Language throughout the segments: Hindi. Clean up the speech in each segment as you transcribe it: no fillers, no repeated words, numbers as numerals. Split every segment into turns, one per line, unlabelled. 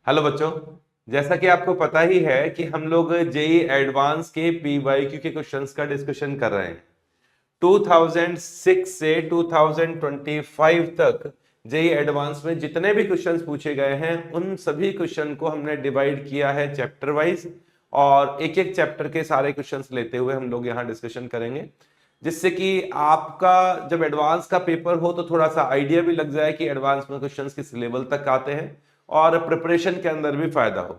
हेलो बच्चों, जैसा कि आपको पता ही है कि हम लोग जेई एडवांस के पीवाईक्यू के क्वेश्चंस का डिस्कशन कर रहे हैं। 2006 से 2025 तक जेई एडवांस में जितने भी क्वेश्चंस पूछे गए हैं उन सभी क्वेश्चन को हमने डिवाइड किया है चैप्टर वाइज, और एक एक चैप्टर के सारे क्वेश्चंस लेते हुए हम लोग यहाँ डिस्कशन करेंगे, जिससे कि आपका जब एडवांस का पेपर हो तो थोड़ा सा आइडिया भी लग जाए कि एडवांस में क्वेश्चंस किस लेवल तक आते हैं और प्रिपरेशन के अंदर भी फायदा हो।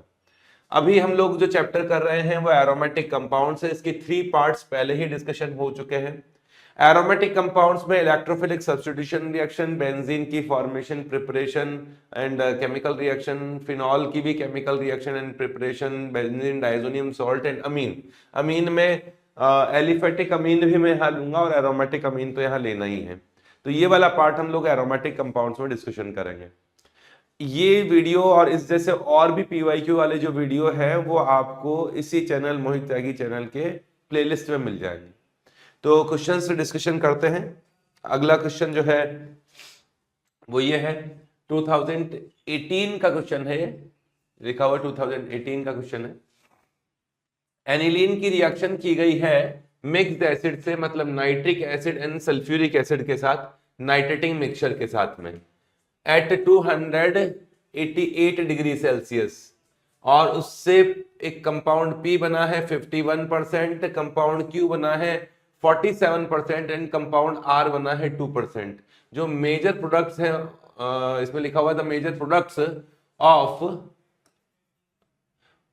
अभी हम लोग जो चैप्टर कर रहे हैं वो एरोमेटिक कंपाउंड्स है। इसकी 3 पार्ट्स पहले ही डिस्कशन हो चुके हैं। एरोमेटिक कंपाउंड्स में इलेक्ट्रोफिलिक सब्स्टिट्यूशन रिएक्शन, बेंजीन की formation, preparation and chemical reaction, phenol की भी chemical reaction and preparation, benzene, diazonium salt and amine. Amine में एलिफेटिक अमीन भी मैं यहाँ लूंगा और एरोमेटिक अमीन तो यहाँ लेना ही है। तो ये वाला पार्ट हम लोग एरोमेटिक कंपाउंड्स में डिस्कशन करेंगे। ये वीडियो और इस जैसे और भी पीवाईक्यू वाले जो वीडियो है वो आपको इसी चैनल मोहित त्यागी चैनल के प्लेलिस्ट में मिल जाएंगे। तो क्वेश्चन से डिस्कशन करते हैं। अगला क्वेश्चन जो है वो ये है, 2018 का क्वेश्चन है। ये लिखा हुआ 2018 का क्वेश्चन है। एनिलीन की रिएक्शन की गई है मिक्स्ड एसिड से, मतलब nitric acid and sulphuric acid के साथ, नाइट्रेटिंग मिक्सचर के साथ में एट 288 डिग्री सेल्सियस, और उससे एक कंपाउंड P बना है 51%, कंपाउंड Q बना है 47% एंड कंपाउंड R बना है 2%। जो मेजर प्रोडक्ट्स हैं, इसमें लिखा हुआ the major products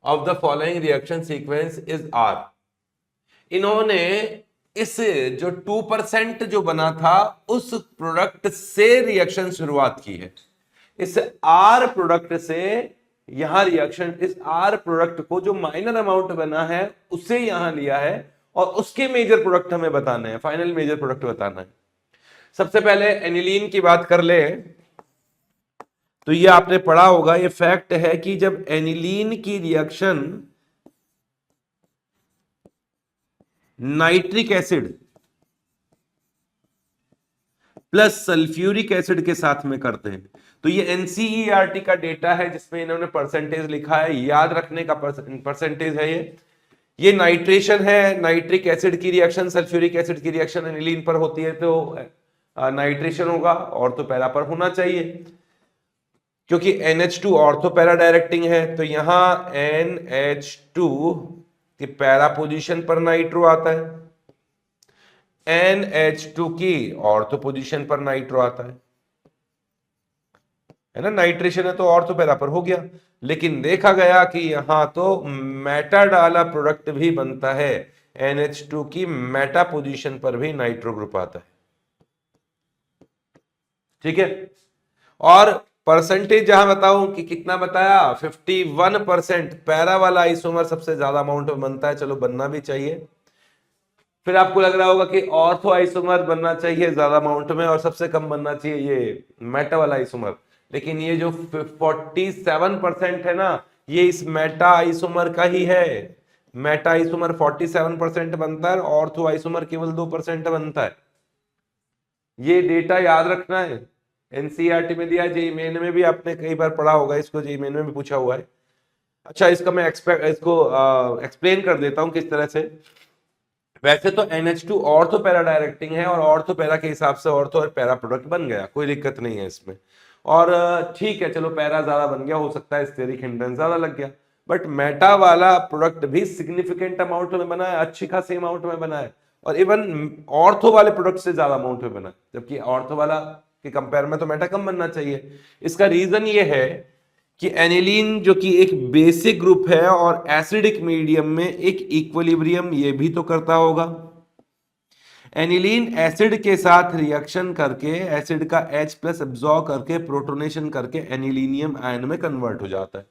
of the following reaction sequence is R। इन्होंने इस जो 2% जो बना था उस प्रोडक्ट से रिएक्शन शुरुआत की है। इस आर प्रोडक्ट से यहां रिएक्शन, इस आर प्रोडक्ट को जो माइनर अमाउंट बना है उसे यहां लिया है और उसके मेजर प्रोडक्ट हमें बताने हैं, फाइनल मेजर प्रोडक्ट बताना है। सबसे पहले एनिलीन की बात कर ले तो ये आपने पढ़ा होगा, ये फैक्ट है कि जब एनिलीन की reaction nitric acid plus sulphuric acid के साथ में करते हैं, तो ये एनसीईआरटी का डेटा है जिसमें इन्होंने परसेंटेज लिखा है, याद रखने का परसेंटेज है ये नाइट्रेशन है। नाइट्रिक एसिड की रिएक्शन सल्फ्यूरिक एसिड की रिएक्शन एनिलीन पर होती है तो नाइट्रेशन होगा, ऑर्थो पैरा पर होना चाहिए, क्योंकि NH2 ऑर्थो पैरा डायरेक्टिंग है। तो यहां NH2 की पैरा पोजीशन पर नाइट्रो आता है, NH2 की ऑर्थो पोजीशन पर नाइट्रो आता है ना। नाइट्रेशन है तो ऑर्थो पैरा पर हो गया, लेकिन देखा गया कि यहां तो मेटाडाला प्रोडक्ट भी बनता है, NH2 की मेटा पोजीशन पर भी नाइट्रो ग्रुप आता है। ठीक है, और परसेंटेज जहां बताऊं कि कितना बताया, 51% पैरा वाला आइसोमर सबसे ज्यादा अमाउंट में बनता है, चलो बनना भी चाहिए। फिर आपको लग रहा होगा कि ऑर्थो आइसोमर बनना चाहिए ज्यादा अमाउंट में और सबसे कम बनना चाहिए ये मेटा वाला आइसोमर, लेकिन ये जो 47% है ना, ये इस मेटा आइसोमर का ही है। मेटा आइसोमर 47% बनता है, ऑर्थो आइसोमर केवल 2% बनता है। ये डेटा याद रखना है, एनसीईआरटी में दिया, जेईई मेन में भी आपने कई बार पढ़ा होगा इसको, जेईई मेन में भी पूछा हुआ है। अच्छा, इसका मैं एक्सप्लेन कर देता हूं किस तरह से। वैसे तो NH2 ऑर्थो पैरा डायरेक्टिंग है और ऑर्थो पैरा के हिसाब से ऑर्थो और पैरा प्रोडक्ट बन गया, कोई दिक्कत नहीं है इसमें। और ठीक है, चलो पैरा ज्यादा बन गया, हो सकता है स्टेरिक हिंड्रेंस ज्यादा लग गया, बट मेटा वाला प्रोडक्ट भी सिग्निफिकेंट अमाउंट में बना है, अच्छी खासी अमाउंट में बना है, और इवन ऑर्थो वाले प्रोडक्ट से ज्यादा अमाउंट में बना है, जबकि ऑर्थो वाला के कंपेयर में तो मेटा कम बनना चाहिए। इसका रीजन ये है कि एनिलीन जो कि एक बेसिक ग्रुप है और एसिडिक मीडियम में एक इक्विलिब्रियम ये भी तो करता होगा। एनिलीन एसिड के साथ रिएक्शन करके एसिड का H+ एब्जॉर्ब करके प्रोटोनेशन करके एनिलीनियम आयन में कन्वर्ट हो जाता है,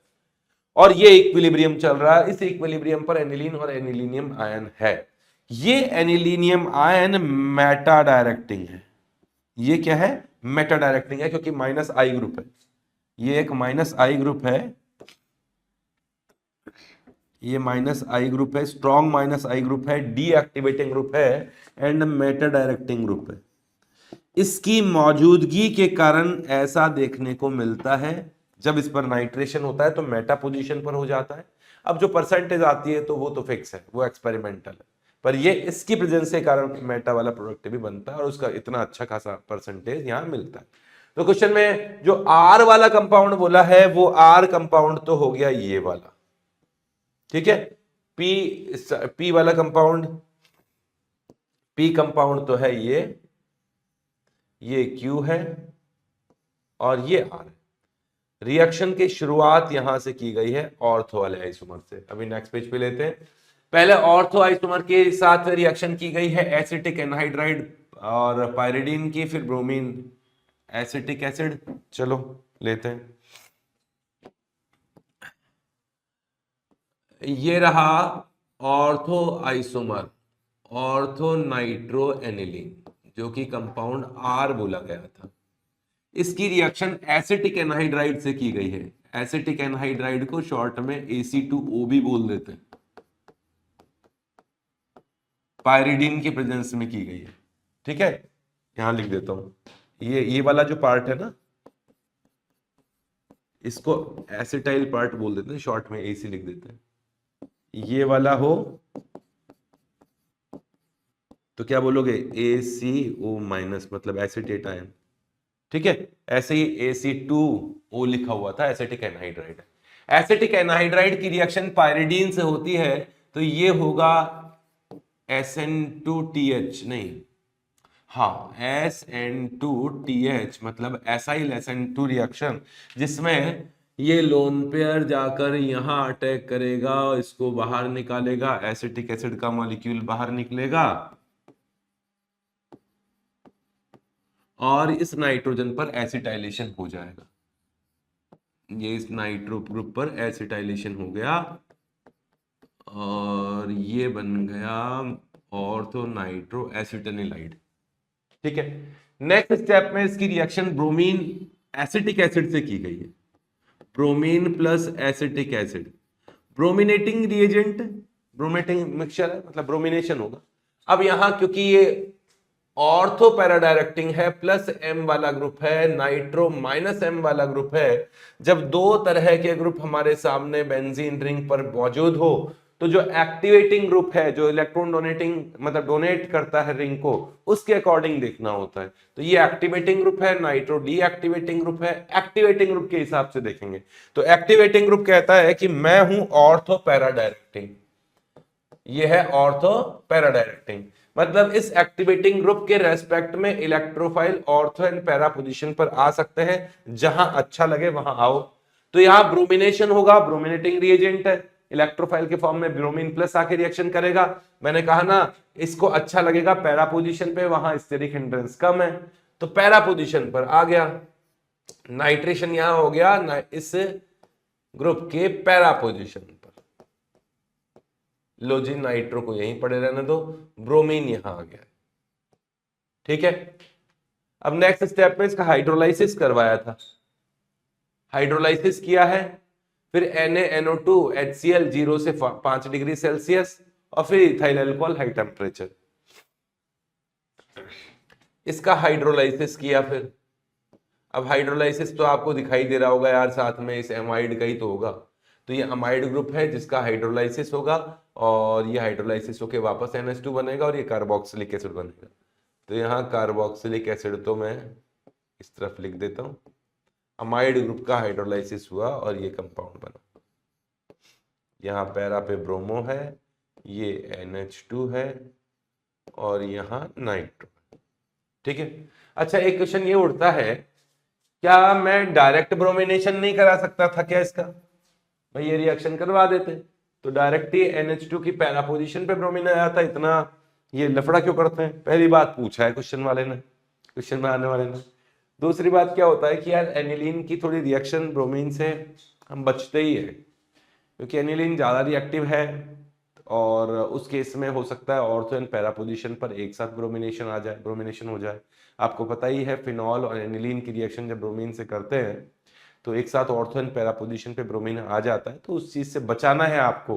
और ये इक्विलिब्रियम चल रहा है। इस इक्विलिब्रियम पर एनिलीन और एनिलीनियम आयन है। ये एनिलीनियम आयन मेटा डायरेक्टिंग है। ये क्या है? मेटा डायरेक्टिंग है, क्योंकि -I ग्रुप है। ये एक -I ग्रुप है, ये -I ग्रुप है, स्ट्रॉन्ग -I ग्रुप है, डीएक्टिवेटिंग ग्रुप है एंड मेटा डायरेक्टिंग ग्रुप है। इसकी मौजूदगी के कारण ऐसा देखने को मिलता है जब इस पर नाइट्रेशन होता है तो मेटा पोजीशन पर हो जाता है। अब जो परसेंटेज आती है तो वो तो फिक्स है, वो एक्सपेरिमेंटल है, पर ये इसकी प्रेजेंस के कारण मेटा वाला प्रोडक्ट भी बनता है और उसका इतना अच्छा खासा परसेंटेज यहाँ मिलता है। तो क्वेश्चन में जो आर वाला कंपाउंड बोला है वो आर कंपाउंड तो हो गया ये वाला, ठीक है। पी वाला कंपाउंड, पी कंपाउंड तो है ये क्यू है और ये आर है। रिएक्शन की शुरुआत यहां से की गई है ऑर्थो वाले आइसोमर से। अभी नेक्स्ट पेज पे लेते हैं। पहले ऑर्थो आइसोमर के साथ रिएक्शन की गई है एसिटिक एनहाइड्राइड और पायरिडीन की, फिर ब्रोमीन एसिटिक एसिड। चलो लेते हैं। ये रहा ortho isomer ortho nitro aniline, जो कि कंपाउंड आर बोला गया था। इसकी रिएक्शन एसिटिक एनहाइड्राइड से की गई है। एसिटिक एनहाइड्राइड को शॉर्ट में Ac2O भी बोल देते हैं। पायरिडीन की प्रेजेंस में की गई है, ठीक है। यहां लिख देता हूं, ये वाला जो पार्ट है ना, इसको एसिटाइल पार्ट बोल देते हैं, शॉर्ट में AC लिख देते हैं। ये वाला हो तो क्या बोलोगे, ACO माइनस, मतलब एसिटेट आयन, ठीक है। ऐसे ही Ac2O लिखा हुआ था, एसिटिक एनहाइड्राइड। एसिटिक एनहाइड्राइड की रिएक्शन पायरिडीन से होती है तो ये होगा SN2TH, नहीं, हाँ SN2TH, मतलब एसाइल SN2 रिएक्शन, जिसमें ये लोन पेयर जाकर यहां अटैक करेगा, इसको बाहर निकालेगा, एसिटिक एसिड का मॉलिक्यूल बाहर निकलेगा और इस नाइट्रोजन पर एसिटाइलेशन हो जाएगा। ये इस नाइट्रो ग्रुप पर एसिटाइलेशन हो गया और ये बन गया ऑर्थो नाइट्रो एसिटाइलाइड, ठीक है। नेक्स्ट स्टेप में इसकी रिएक्शन ब्रोमीन एसिटिक एसिड से की गई है। Bromine plus acetic acid, brominating reagent, brominating mixture है, मतलब ब्रोमिनेशन होगा। अब यहां क्योंकि ये ऑर्थो पैराडायरेक्टिंग है, प्लस M वाला ग्रुप है, नाइट्रो माइनस M वाला ग्रुप है, जब दो तरह के ग्रुप हमारे सामने बेंजीन रिंग पर मौजूद हो तो जो एक्टिवेटिंग ग्रुप है, जो इलेक्ट्रॉन डोनेटिंग, मतलब डोनेट करता है रिंग को, उसके अकॉर्डिंग देखना होता है। तो ये एक्टिवेटिंग ग्रुप है, नाइट्रो डीएक्टिवेटिंग ग्रुप है। एक्टिवेटिंग ग्रुप के हिसाब से देखेंगे तो एक्टिवेटिंग ग्रुप कहता है कि मैं हूं ऑर्थो पैराडायरेक्टिंग, ये है ऑर्थो पैराडायरेक्टिंग, मतलब इस एक्टिवेटिंग ग्रुप के रेस्पेक्ट में electrophile ortho and para position पर आ सकते हैं, जहां अच्छा लगे वहां आओ। तो यहां ब्रोमिनेशन होगा, ब्रोमिनेटिंग रिएजेंट है, इलेक्ट्रोफाइल के फॉर्म में ब्रोमीन प्लस आके रिएक्शन करेगा। मैंने कहा ना, इसको अच्छा लगेगा पैरा पोजीशन पे, वहां स्टेरिक हिंड्रेंस कम है, तो पैरा पोजीशन पर आ गया। नाइट्रेशन यहां हो गया इस ग्रुप के पैरा पोजीशन पर। लो जी, नाइट्रो को यहीं पड़े रहने दो, ब्रोमीन यहां आ गया, ठीक है। अब नेक्स्ट स्टेप में इसका हाइड्रोलाइसिस करवाया था, हाइड्रोलाइसिस किया है, फिर NaNO2 HCl 0 से 5 डिग्री सेल्सियस और फिर इथाइल अल्कोहल हाई टेम्परेचर, इसका हाइड्रोलाइसिस किया। फिर अब हाइड्रोलाइसिस तो आपको दिखाई दे रहा होगा यार, साथ में इस एमाइड का ही तो होगा। तो ये अमाइड ग्रुप है जिसका हाइड्रोलाइसिस होगा और ये हाइड्रोलाइसिस होके वापस NH2 बनेगा और ये कार्बोक्सिलिक एसिड बनेगा। तो यहाँ कार्बोक्सिलिक एसिड तो मैं इस तरफ लिख देता हूँ, अमाइड ग्रुप का हाइड्रोलाइसिस हुआ और ये कंपाउंड बना। यहाँ पैरा पे ब्रोमो है, ये NH2 है और यहाँ नाइट्रो, ठीक है। अच्छा, एक क्वेश्चन ये उठता है, क्या मैं डायरेक्ट ब्रोमिनेशन नहीं करा सकता था क्या इसका? भाई ये रिएक्शन करवा देते तो डायरेक्ट ही NH2 की पैरा पोजीशन पे ब्रोमीन आ जाता, इतना ये लफड़ा क्यों करते हैं? पहली बात पूछा है क्वेश्चन वाले ने, क्वेश्चन में आने वाले ने। दूसरी बात क्या होता है कि यार एनिलीन की थोड़ी रिएक्शन ब्रोमीन से हम बचते ही है, क्योंकि एनिलीन ज्यादा रिएक्टिव है और उस केस में हो सकता है ऑर्थो एंड पैरा पोजीशन पर एक साथ ब्रोमिनेशन आ जाए, ब्रोमिनेशन हो जाए। आपको पता ही है फिनॉल और एनिलीन की रिएक्शन जब ब्रोमीन से करते हैं तो एक साथ ऑर्थो एंड पैरा पोजीशन पे ब्रोमीन आ जाता है, तो उस चीज से बचाना है आपको।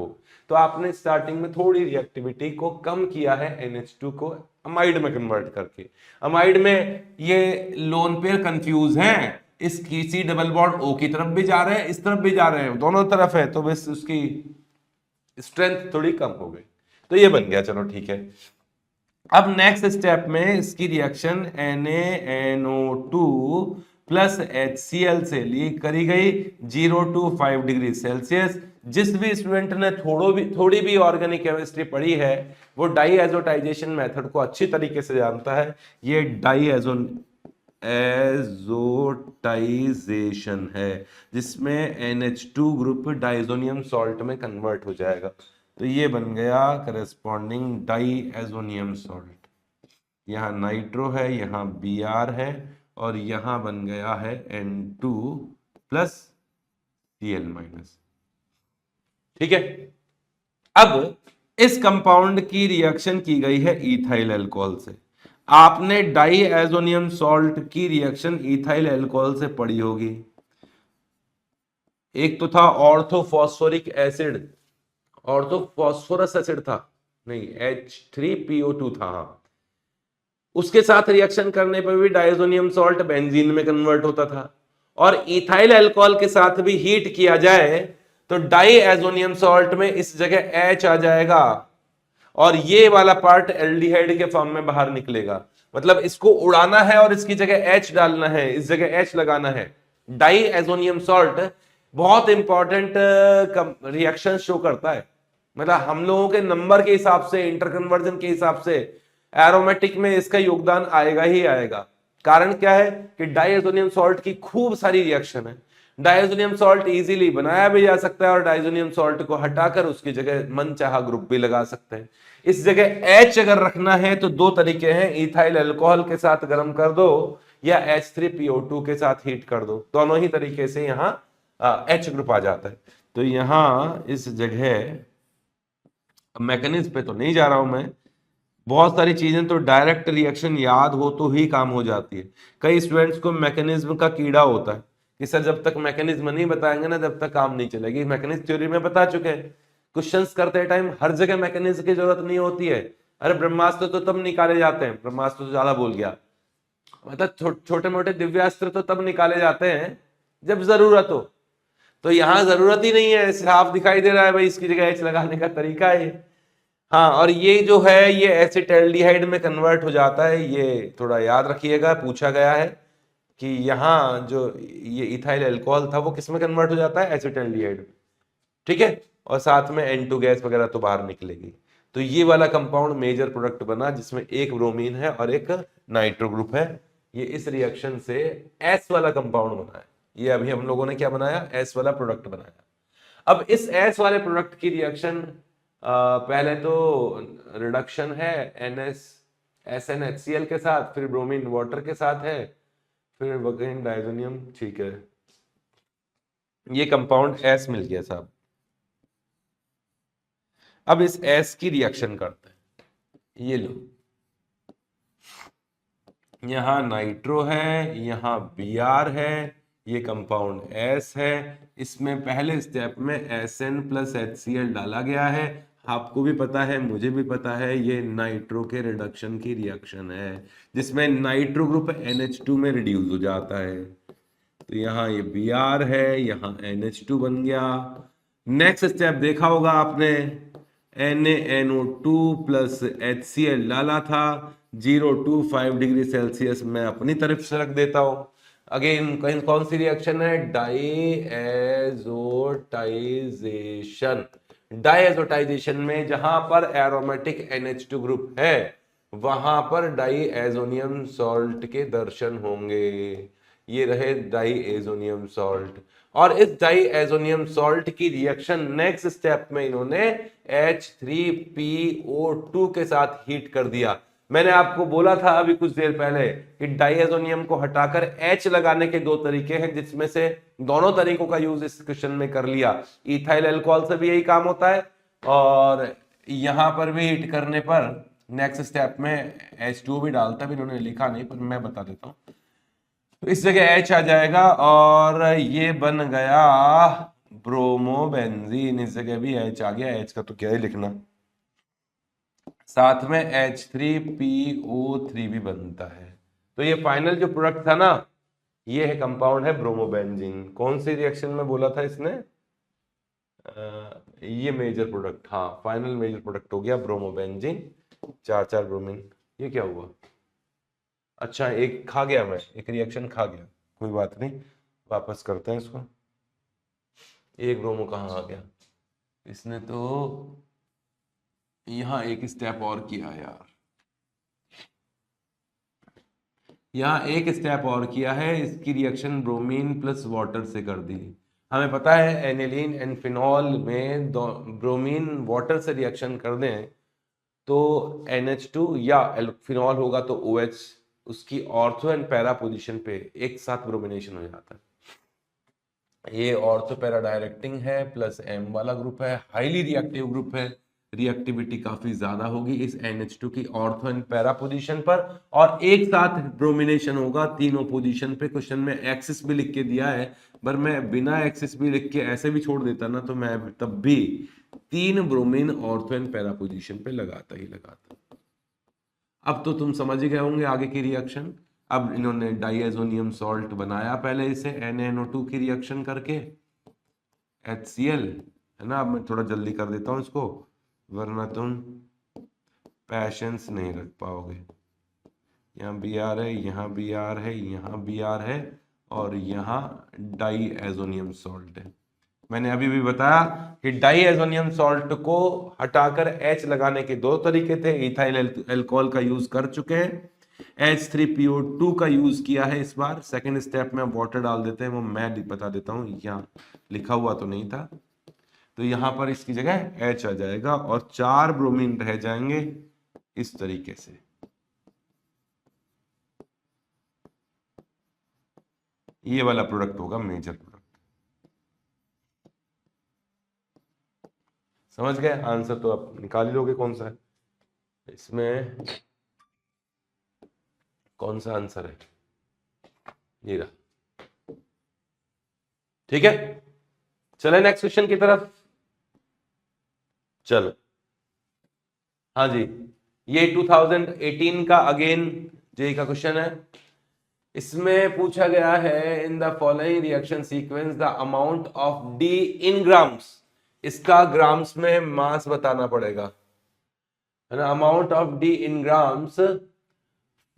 तो आपने स्टार्टिंग में थोड़ी रिएक्टिविटी को कम किया है NH2 को अमाइड में कन्वर्ट करके। अमाइड में ये लोन पेयर कंफ्यूज हैं, इस सी डबल बॉन्ड O की तरफ भी जा रहे हैं, इस तरफ भी जा रहे हैं, दोनों तरफ है, तो बस उसकी स्ट्रेंथ थोड़ी कम हो गई। तो ये बन गया, चलो ठीक है। अब नेक्स्ट स्टेप में इसकी रिएक्शन NaNO2 प्लस HCl से ली करी गई 0 to 5 डिग्री सेल्सियस। जिस भी स्टूडेंट ने थोड़ी भी ऑर्गेनिक केमिस्ट्री पढ़ी है वो डाईएजोटाइजेशन मेथड को अच्छी तरीके से जानता है। ये एजोटाइजेशन है जिसमें NH2 ग्रुप डाइजोनियम सॉल्ट में कन्वर्ट हो जाएगा। तो ये बन गया करस्पॉन्डिंग डाईएजोनियम सॉल्ट। यहाँ नाइट्रो है, यहाँ Br है, और यहाँ बन गया है N2 प्लस Cl माइनस। ठीक है। अब इस कंपाउंड की रिएक्शन की गई है इथाइल अल्कोहल से। आपने डाईएजोनियम सॉल्ट की रिएक्शन इथाइल अल्कोहल से पढ़ी होगी। एक तो था ऑर्थोफॉस्फोरिक एसिड, ऑर्थोफॉस्फोरस एसिड था, नहीं H3PO2 था। हाँ, उसके साथ रिएक्शन करने पर भी डाइजोनियम सॉल्ट बेंजीन में कन्वर्ट होता था। और इथाइल अल्कोहल के साथ भी हीट किया जाए तो डाइएजोनियम सॉल्ट में इस जगह H आ जाएगा और ये वाला पार्ट एल्डिहाइड के फॉर्म में बाहर निकलेगा। मतलब इसको उड़ाना है और इसकी जगह H डालना है, इस जगह H लगाना है। डाइएजोनियम सॉल्ट बहुत इंपॉर्टेंट रिएक्शन शो करता है। मतलब हम लोगों के नंबर के हिसाब से, इंटरकन्वर्जन के हिसाब से एरोमेटिक में इसका योगदान आएगा ही आएगा। कारण क्या है कि डाइएजोनियम सॉल्ट की खूब सारी रिएक्शन है। डाइएजोनियम सॉल्ट इजीली बनाया भी जा सकता है और डाइएजोनियम सॉल्ट को हटाकर उसकी जगह मनचाहा ग्रुप भी लगा सकते हैं। इस जगह H अगर रखना है तो दो तरीके हैं, इथाइल अल्कोहल के साथ गर्म कर दो या H3PO2 के साथ हीट कर दो, दोनों ही तरीके से यहाँ H ग्रुप आ जाता है। तो यहां इस जगह मैकेनिज्म पे तो नहीं जा रहा हूं मैं, बहुत सारी चीजें तो डायरेक्ट रिएक्शन याद हो तो ही काम हो जाती है। कई स्टूडेंट्स को मैकेनिज्म का कीड़ा होता है कि सर जब तक मैकेनिज्म नहीं बताएंगे ना तब तक काम नहीं चलेगी। मैकेनिज्म थ्योरी में बता चुके हैं, क्वेश्चंस करते टाइम हर जगह मैकेनिज्म की जरूरत नहीं होती है। अरे ब्रह्मास्त्र तो तब निकाले जाते हैं, ब्रह्मास्त्र तो ज्यादा बोल गया, मतलब छोटे मोटे दिव्यास्त्र तो तब निकाले जाते हैं जब जरूरत हो। तो यहां जरूरत ही नहीं है, साफ दिखाई दे रहा है भाई इसकी जगह H लगाने का तरीका है। हाँ, और ये जो है ये एसिटाल्डिहाइड में कन्वर्ट हो जाता है, ये थोड़ा याद रखिएगा, पूछा गया है कि यहाँ जो ये इथाइल अल्कोहल था वो किस में कन्वर्ट हो जाता है, एसिटाल्डिहाइड में। ठीक है, और साथ में N2 गैस वगैरह तो बाहर निकलेगी। तो ये वाला कंपाउंड मेजर प्रोडक्ट बना जिसमें एक ब्रोमीन है और एक नाइट्रो ग्रुप है। ये इस रिएक्शन से S वाला कंपाउंड बना है। ये अभी हम लोगों ने क्या बनाया, S वाला प्रोडक्ट बनाया। अब इस S वाले प्रोडक्ट की रिएक्शन पहले तो रिडक्शन है SnHCl के साथ, फिर ब्रोमीन वाटर के साथ है, फिर अगेन डाइजोनियम। ठीक है, ये कंपाउंड S मिल गया साहब। अब इस S की रिएक्शन करते हैं। ये लो, यहां नाइट्रो है, यहां Br है, ये कंपाउंड S है। इसमें पहले स्टेप में Sn प्लस HCl डाला गया है। आपको भी पता है, मुझे भी पता है, ये नाइट्रो के रिडक्शन की रिएक्शन है जिसमें नाइट्रो ग्रुप NH2 में रिड्यूस हो जाता है। तो यहाँ ये Br है, यहाँ NH2 बन गया। नेक्स्ट स्टेप देखा होगा आपने, NaNO2 प्लस HCl डाला था, 0 to 5 डिग्री सेल्सियस में अपनी तरफ से रख देता हूं। अगेन कौन सी रिएक्शन है, डाईएजोटाइजेशन। डाईएजोटाइजेशन में जहां पर एरोमेटिक NH2 ग्रुप है वहां पर डाईएजोनियम सॉल्ट के दर्शन होंगे। ये रहे डाईएजोनियम सॉल्ट, और इस डाईएजोनियम सॉल्ट की रिएक्शन नेक्स्ट स्टेप में इन्होंने H3PO2 के साथ हीट कर दिया। मैंने आपको बोला था अभी कुछ देर पहले कि डाईएजोनियम को हटाकर H लगाने के दो तरीके हैं, जिसमें से दोनों तरीकों का यूज इस क्वेश्चन में कर लिया। इथाइल अल्कोहल से भी यही काम होता है और यहां पर भी हीट करने पर नेक्स्ट स्टेप में H2O भी डालता है, इन्होंने लिखा नहीं पर मैं बता देता हूं। तो इस जगह H आ जाएगा और ये बन गया ब्रोमोबेंजीन। इस जगह भी H आ गया, H का तो क्या ही लिखना, साथ में H3PO3 भी बनता है। तो ये फाइनल जो प्रोडक्ट था ना, ये है कंपाउंड है ब्रोमोबेंजीन। कौन सी रिएक्शन में बोला था इसने? ये मेजर प्रोडक्ट, हाँ फाइनल मेजर प्रोडक्ट हो गया ब्रोमोबेंजीन, 4 ब्रोमीन। ये क्या हुआ? अच्छा एक खा गया, मैं एक रिएक्शन खा गया, कोई बात नहीं, वापस करते हैं इसको। एक ब्रोमो कहाँ आ गया? इसने तो यहाँ एक स्टेप और किया यार, यहाँ एक स्टेप और किया है, इसकी रिएक्शन ब्रोमीन प्लस वाटर से कर दी। हमें पता है एनिलीन एंड फिनॉल में ब्रोमीन वाटर से रिएक्शन कर दें तो NH2 या फिनॉल होगा तो OH, उसकी ऑर्थो एंड पैरा पोजीशन पे एक साथ ब्रोमिनेशन हो जाता है। ये ऑर्थो पैरा डायरेक्टिंग है, प्लस M वाला ग्रुप है, हाईली रिएक्टिव ग्रुप है, रिएक्टिविटी काफी ज्यादा होगी इस NH2 की ऑर्थो एंड पैरा पोजीशन पर, और एक साथ ब्रोमिनेशन होगा तीनों पोजीशन पे। क्वेश्चन में एक्सिस भी लिख के दिया है, पर मैं बिना एक्सिस भी लिख के ऐसे भी छोड़ देता ना तो मैं तब भी 3 bromine ortho and para position पे लगाता ही लगाता। अब तो तुम समझ ही गए होंगे आगे की रिएक्शन। अब इन्होंने डाइएजोनियम सॉल्ट बनाया पहले इसे NaNO2 की रिएक्शन करके, HCl है ना। अब मैं थोड़ा जल्दी कर देता हूं इसको, वरना तुम पैशंस नहीं रख पाओगे। यहाँ Br है, यहाँ Br है, यहाँ Br है, और यहाँ डाइएजोनियम सॉल्ट है। मैंने अभी भी बताया कि डाइएजोनियम सॉल्ट को हटाकर H लगाने के 2 तरीके थे। इथाइल अल्कोहल का यूज कर चुके हैं, H3PO2 का यूज किया है इस बार। सेकंड स्टेप में वाटर डाल देते हैं, वो मैं बता देता हूँ, यहाँ लिखा हुआ तो नहीं था, तो यहाँ पर इसकी जगह H आ जाएगा और 4 ब्रोमीन रह जाएंगे इस तरीके से। ये वाला प्रोडक्ट होगा मेजर प्रोडक्ट। समझ गए? आंसर तो आप निकाल ही लोगे कौन सा है इसमें, कौन सा आंसर है ये रहा। ठीक है, चले नेक्स्ट क्वेश्चन की तरफ। चलो, हाँ जी, ये 2018 का अगेन जेई का क्वेश्चन है। इसमें पूछा गया है in the following reaction sequence the amount of D in grams, इसका ग्राम्स में मास बताना पड़ेगा, है ना। Amount of D in grams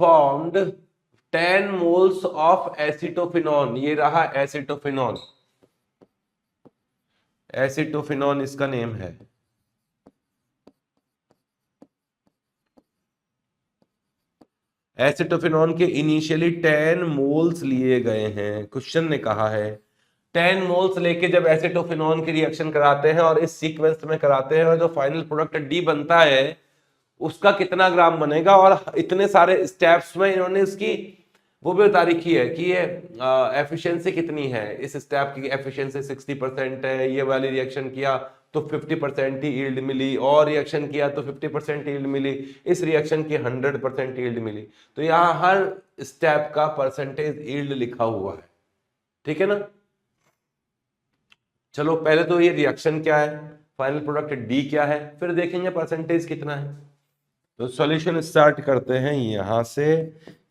formed 10 moles of acetophenone, ये रहा एसिटोफिनॉन, एसिटोफिनॉन इसका नेम है। एसिटोफिनॉन के इनिशियली 10 मोल्स लिए गए हैं। क्वेश्चन ने कहा है 10 मोल्स लेके जब एसिटोफिनॉन की रिएक्शन कराते हैं और इस सीक्वेंस में कराते हैं और जो फाइनल प्रोडक्ट डी बनता है उसका कितना ग्राम बनेगा। और इतने सारे स्टेप्स में इन्होंने इसकी वो भी बता रखी है कि ये एफिशिएंसी कितनी है। इस स्टेप की एफिशिएंसी 60% है, ये वाली रिएक्शन किया तो 50% ही यील्ड मिली, और रिएक्शन किया तो 50% यील्ड मिली, इस रिएक्शन की 100% यील्ड मिली। तो यहाँ हर स्टेप का परसेंटेज यील्ड लिखा हुआ है, ठीक है ना। चलो पहले तो ये रिएक्शन क्या है, फाइनल प्रोडक्ट डी क्या है, फिर देखेंगे परसेंटेज कितना है। तो सॉल्यूशन स्टार्ट करते हैं यहां से।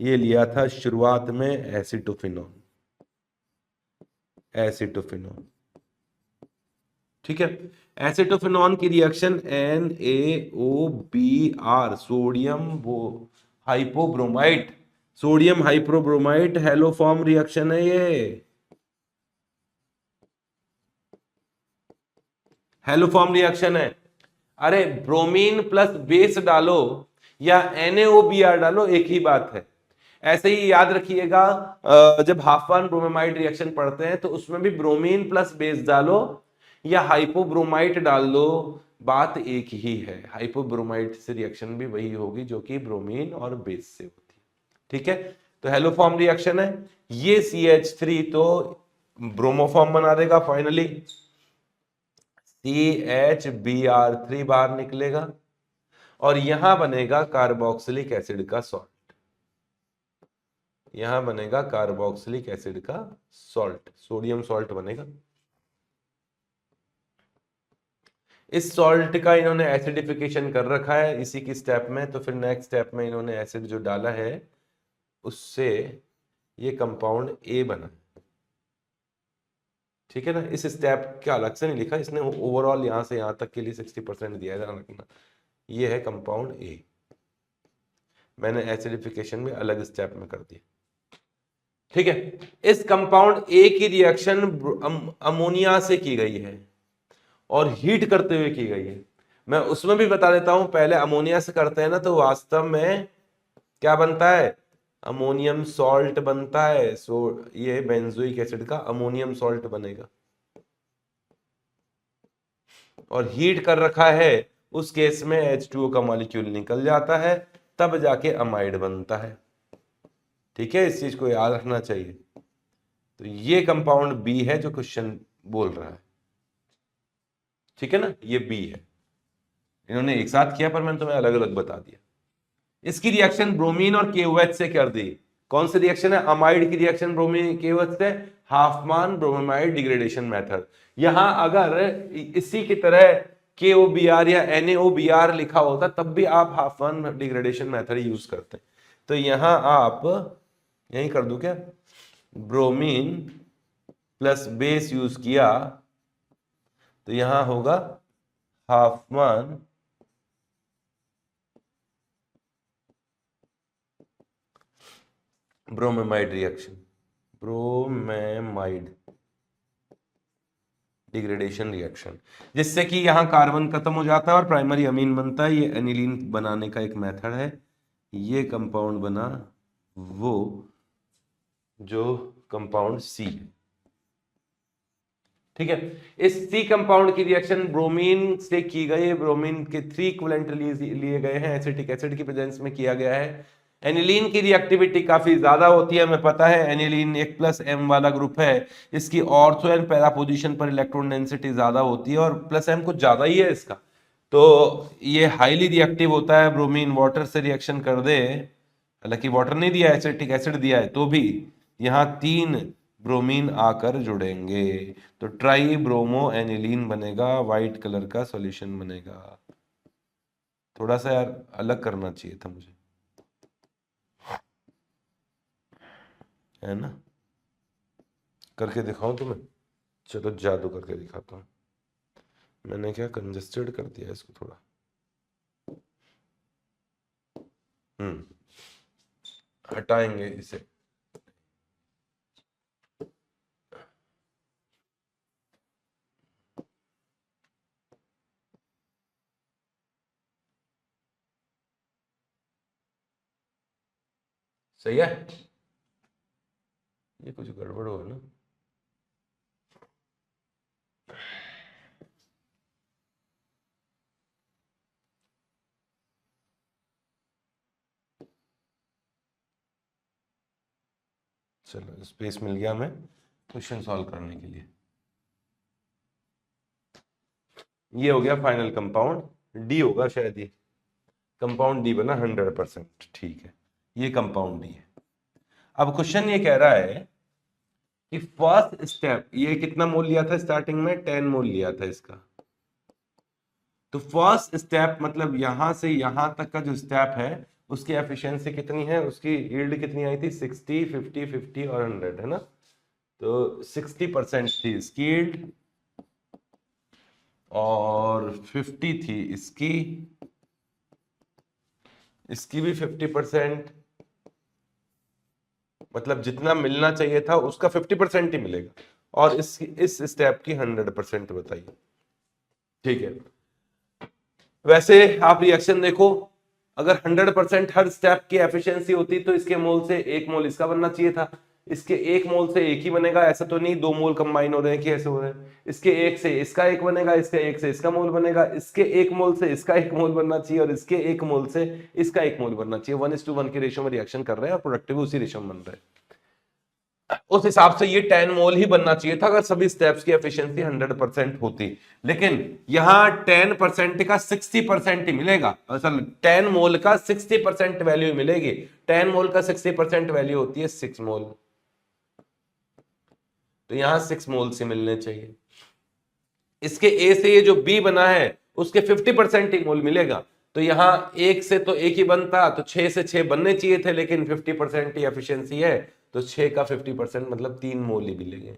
ये लिया था शुरुआत में एसिटोफिनॉन, एसिटोफिनॉन, ठीक है। एसिटोफिनॉन की reaction NaOBr, sodium hypobromite, sodium hypobromite haloform reaction है ये, हेलोफॉर्म रिएक्शन है। अरे ब्रोमीन प्लस बेस डालो या NaOBr डालो एक ही बात है। ऐसे ही याद रखिएगा, जब हाफान ब्रोमाइड रिएक्शन पढ़ते हैं तो उसमें भी ब्रोमीन प्लस बेस डालो या हाइपोब्रोमाइट डाल दो, बात एक ही है। हाइपोब्रोमाइट से रिएक्शन भी वही होगी जो कि ब्रोमीन और बेस से होती है, ठीक है। तो हेलोफॉर्म रिएक्शन है ये, CH3 तो ब्रोमोफॉर्म बना देगा फाइनली, CHBr3 बाहर निकलेगा और यहां बनेगा कार्बोक्सिलिक एसिड का सॉल्ट, यहां बनेगा कार्बोक्सिलिक एसिड का सॉल्ट, सोडियम सॉल्ट बनेगा। इस सॉल्ट का इन्होंने एसिडिफिकेशन कर रखा है इसी की स्टेप में, तो फिर नेक्स्ट स्टेप में इन्होंने एसिड जो डाला है उससे ये कंपाउंड ए बना, ठीक है ना। इस स्टेप का अलग से नहीं लिखा, इसने ओवरऑल यहां से यहां तक के लिए 60% दिया है, ध्यान रखना। ये है कंपाउंड ए, मैंने एसिडिफिकेशन में अलग स्टेप में कर दिया, ठीक है। इस कंपाउंड ए की रिएक्शन अमोनिया से की गई है और हीट करते हुए की गई है। मैं उसमें भी बता देता हूं, पहले अमोनिया से करते हैं ना, तो वास्तव में क्या बनता है, अमोनियम सॉल्ट बनता है। सो ये बेंजोइक एसिड का अमोनियम सॉल्ट बनेगा, और हीट कर रखा है, उस केस में H2O का मॉलिक्यूल निकल जाता है, तब जाके अमाइड बनता है, ठीक है। इस चीज को याद रखना चाहिए। तो ये कंपाउंड बी है जो क्वेश्चन बोल रहा है, ठीक है ना, ये बी है। इन्होंने एक साथ किया पर मैंने तुम्हें अलग अलग बता दिया। इसकी रिएक्शन ब्रोमीन और KOH से कर दी। कौन सी रिएक्शन है, अमाइड की रिएक्शन ब्रोमीन KOH से, हाफमान ब्रोमाइड डिग्रेडेशन मेथड। यहां अगर इसी की तरह KOBr या NaOBr लिखा होता तब भी आप हाफमान डिग्रेडेशन मेथड यूज करते हैं। तो यहां आप यही कर दो क्या, ब्रोमीन प्लस बेस यूज किया, तो यहां होगा Hofmann bromamide reaction, bromamide degradation reaction, जिससे कि यहां कार्बन खत्म हो जाता है और प्राइमरी अमीन बनता है। ये एनिलीन बनाने का एक मेथड है। ये कंपाउंड बना वो जो कंपाउंड सी है, ठीक है। इस सी कंपाउंड की रिएक्शन ब्रोमीन से की गई, ब्रोमीन के 3 इक्विवेलेंट लिए गए हैं, एसिटिक एसिड की प्रेजेंस में किया गया है। एनिलीन की रिएक्टिविटी काफी ज्यादा होती है, हमें पता है। एनिलीन एक प्लस एम वाला ग्रुप है, इसकी ऑर्थो एंड पैरा पोजीशन पर इलेक्ट्रॉन डेंसिटी ज्यादा होती है, और प्लस एम कुछ ज्यादा ही है इसका। तो ये हाईली रिएक्टिव होता है। ब्रोमीन वाटर से रिएक्शन कर दे, हालांकि वाटर नहीं दिया, एसिटिक एसिड दिया है, तो भी यहाँ 3 ब्रोमीन आकर जुड़ेंगे, तो ट्राई ब्रोमो एनिलीन बनेगा, व्हाइट कलर का सॉल्यूशन बनेगा। थोड़ा सा यार अलग करना चाहिए था मुझे, है ना। करके दिखाऊं तुम्हें, चलो जादू करके दिखाता हूं। मैंने क्या कंजेस्टेड कर दिया इसको थोड़ा, हटाएंगे इसे। सही है, ये कुछ गड़बड़ हो ना। चलो स्पेस मिल गया हमें क्वेश्चन सॉल्व करने के लिए। ये हो गया फाइनल कंपाउंड, डी होगा शायद, ये कंपाउंड डी बना 100%, ठीक है। ये कंपाउंड डी है। अब क्वेश्चन ये कह रहा है कि फर्स्ट स्टेप, ये कितना मोल लिया था स्टार्टिंग में, 10 मोल लिया था इसका। तो फर्स्ट स्टेप मतलब यहां से यहां तक का जो स्टेप है, उसकी एफिशिएंसी कितनी है, उसकी यील्ड कितनी आई थी, 60, 50, 50 और 100, है ना। तो 60% थी इसकी यील्ड और 50 थी इसकी, इसकी भी 50%, मतलब जितना मिलना चाहिए था उसका 50% ही मिलेगा, और इस स्टेप की 100% बताइए, ठीक है। वैसे आप रिएक्शन देखो, अगर 100% हर स्टेप की एफिशिएंसी होती तो इसके मोल से 1 मोल इसका बनना चाहिए था, इसके 1 मोल से 1 ही बनेगा, ऐसा तो नहीं 2 मोल कंबाइन हो रहे हैं कि ऐसे हो रहे हैं। इसके 1 से इसका 1 बनेगा, इसके 1 से इसका मोल बनेगा, इसके 1 मोल से इसका 1 मोल बनना चाहिए, और इसके 1 मोल से इसका 1 मोल बनना चाहिए। 1:1 के रेशियो में रिएक्शन कर रहे हैं और प्रोडक्टिव उसी रेशियो में बन रहे हैं। उस हिसाब से ये 10 मोल ही बनना चाहिए था अगर सभी स्टेप्स की एफिशिएंसी 100% होती, लेकिन यहां 10% का 60% ही मिलेगा, असल 10 मोल का 60% वैल्यू मिलेगी। 10 मोल का 60% वैल्यू होती है 6 मोल, तो यहां 6 मोल से मिलने चाहिए। इसके ए से ये जो बी बना है उसके 50% ही मोल मिलेगा, तो यहां 1 से तो 1 ही बनता, तो 6 से 6 बनने चाहिए थे, लेकिन 50% ही एफिशिएंसी है, तो 6 का 50% मतलब 3 मोल ही मिलेंगे,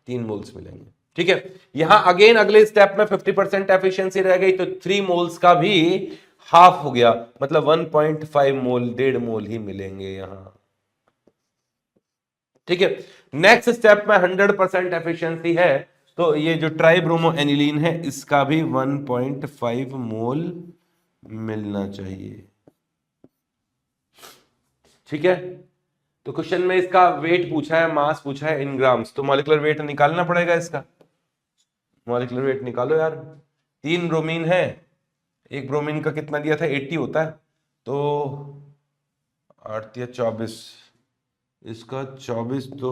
3 मोल्स मिलेंगे। ठीक है, यहां अगेन अगले स्टेप में 50% एफिशिएंसी रह गई, तो 3 मोल्स का भी हाफ हो गया, मतलब 1.5 मोल, 1.5 मोल ही मिलेंगे यहां। ठीक है, नेक्स्ट स्टेप में 100% एफिशिएंसी है, तो ये जो ट्राइब्रोमो एनिलीन है इसका भी 1.5 मोल मिलना चाहिए। ठीक है, तो क्वेश्चन में इसका वेट पूछा है, मास पूछा है इन ग्राम्स, तो मॉलिक्यूलर वेट निकालना पड़ेगा इसका। मॉलिक्यूलर वेट निकालो यार। 3 ब्रोमीन है, एक ब्रोमीन का कितना दिया था, 80 होता है, तो 8 या 24, इसका 24 तो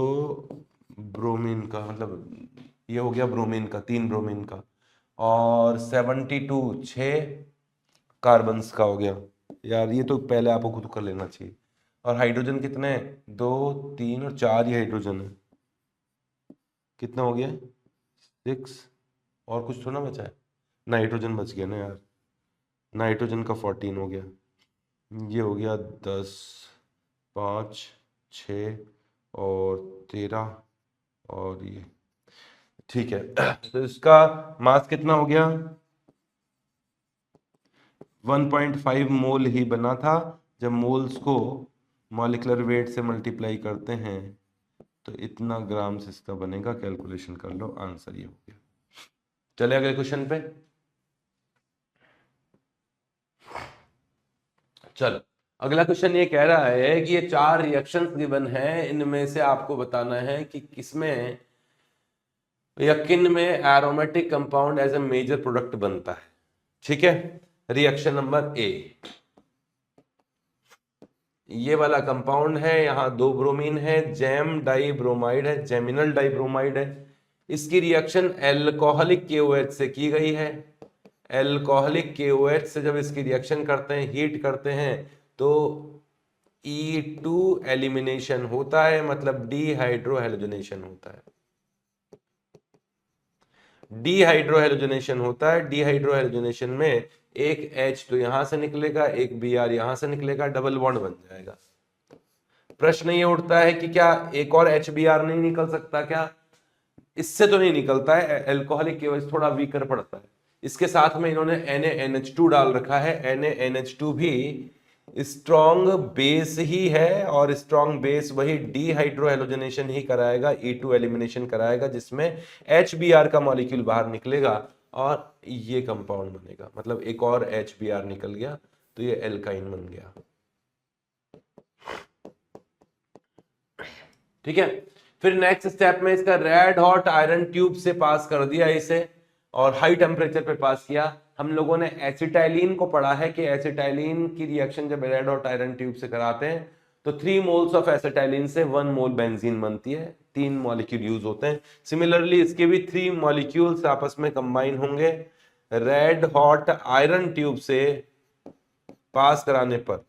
ब्रोमीन का, मतलब ये हो गया ब्रोमीन का, 3 ब्रोमीन का, और 72 6 कार्बन्स का हो गया। यार ये तो पहले आपको खुद कर लेना चाहिए। और हाइड्रोजन कितने हैं, 2 3 और 4 ही हाइड्रोजन है, कितना हो गया 6, और कुछ थोड़ा बचा है, नाइट्रोजन बच गया ना यार, नाइट्रोजन का 14 हो गया, ये हो गया 10 5 6 और 13 और ये। ठीक है, तो इसका मास कितना हो गया, 1.5 मोल ही बना था। जब मोल्स को मॉलिक्यूलर वेट से मल्टीप्लाई करते हैं तो इतना ग्राम्स इसका बनेगा, कैलकुलेशन कर लो, आंसर ये हो गया। चले अगले क्वेश्चन पे। चलो अगला क्वेश्चन ये कह रहा है कि ये 4 रिएक्शंस गिवन है, इनमें से आपको बताना है कि किसमें या किन में aromatic compound as a major product बनता है। ठीक है, रिएक्शन नंबर ए, ये वाला कंपाउंड है, यहां 2 ब्रोमीन है, जैम डाई ब्रोमाइड है, जेमिनल डाई ब्रोमाइड है। इसकी रिएक्शन एल्कोहलिक KOH से की गई है। एल्कोहलिक KOH से जब इसकी रिएक्शन करते हैं, हीट करते हैं, तो E2 एलिमिनेशन होता है, मतलब डीहाइड्रोहेलोजनेशन होता है। डीहाइड्रोहेलोजनेशन होता है। डीहाइड्रोहेलोजनेशन में एक H तो यहां से निकलेगा, एक Br यहां से निकलेगा, डबल बॉन्ड बन जाएगा। प्रश्न ये उठता है कि क्या एक और HBr नहीं निकल सकता क्या? इससे तो नहीं निकलता है, एल्कोहलिक KOH थोड़ा वीकर पड़ता है। इसके साथ में इन्होंने NaNH2 डाल रखा है। NaNH2 भी स्ट्रॉन्ग बेस ही है, और स्ट्रॉन्ग बेस वही डीहाइड्रोहेलोजनेशन ही कराएगा, E2 एलिमिनेशन कराएगा, जिसमें HBr का मॉलिक्यूल बाहर निकलेगा और ये कंपाउंड बनेगा, मतलब एक और HBr निकल गया तो ये एल्काइन बन गया। ठीक है, फिर नेक्स्ट स्टेप में इसका रेड हॉट आयरन ट्यूब से पास कर दिया इसे, और हाई टेम्परेचर पे पास किया। हम लोगों ने एसिटाइलिन को पढ़ा है कि एसिटाइलिन की रिएक्शन जब रेड हॉट आयरन ट्यूब से कराते हैं तो 3 मोल्स ऑफ एसिटाइलिन से 1 मोल बेंजीन बनती है, 3 मॉलिक्यूल यूज होते हैं। सिमिलरली इसके भी 3 मॉलिक्यूल्स आपस में कंबाइन होंगे। रेड हॉट आयरन ट्यूब से पास कराने पर,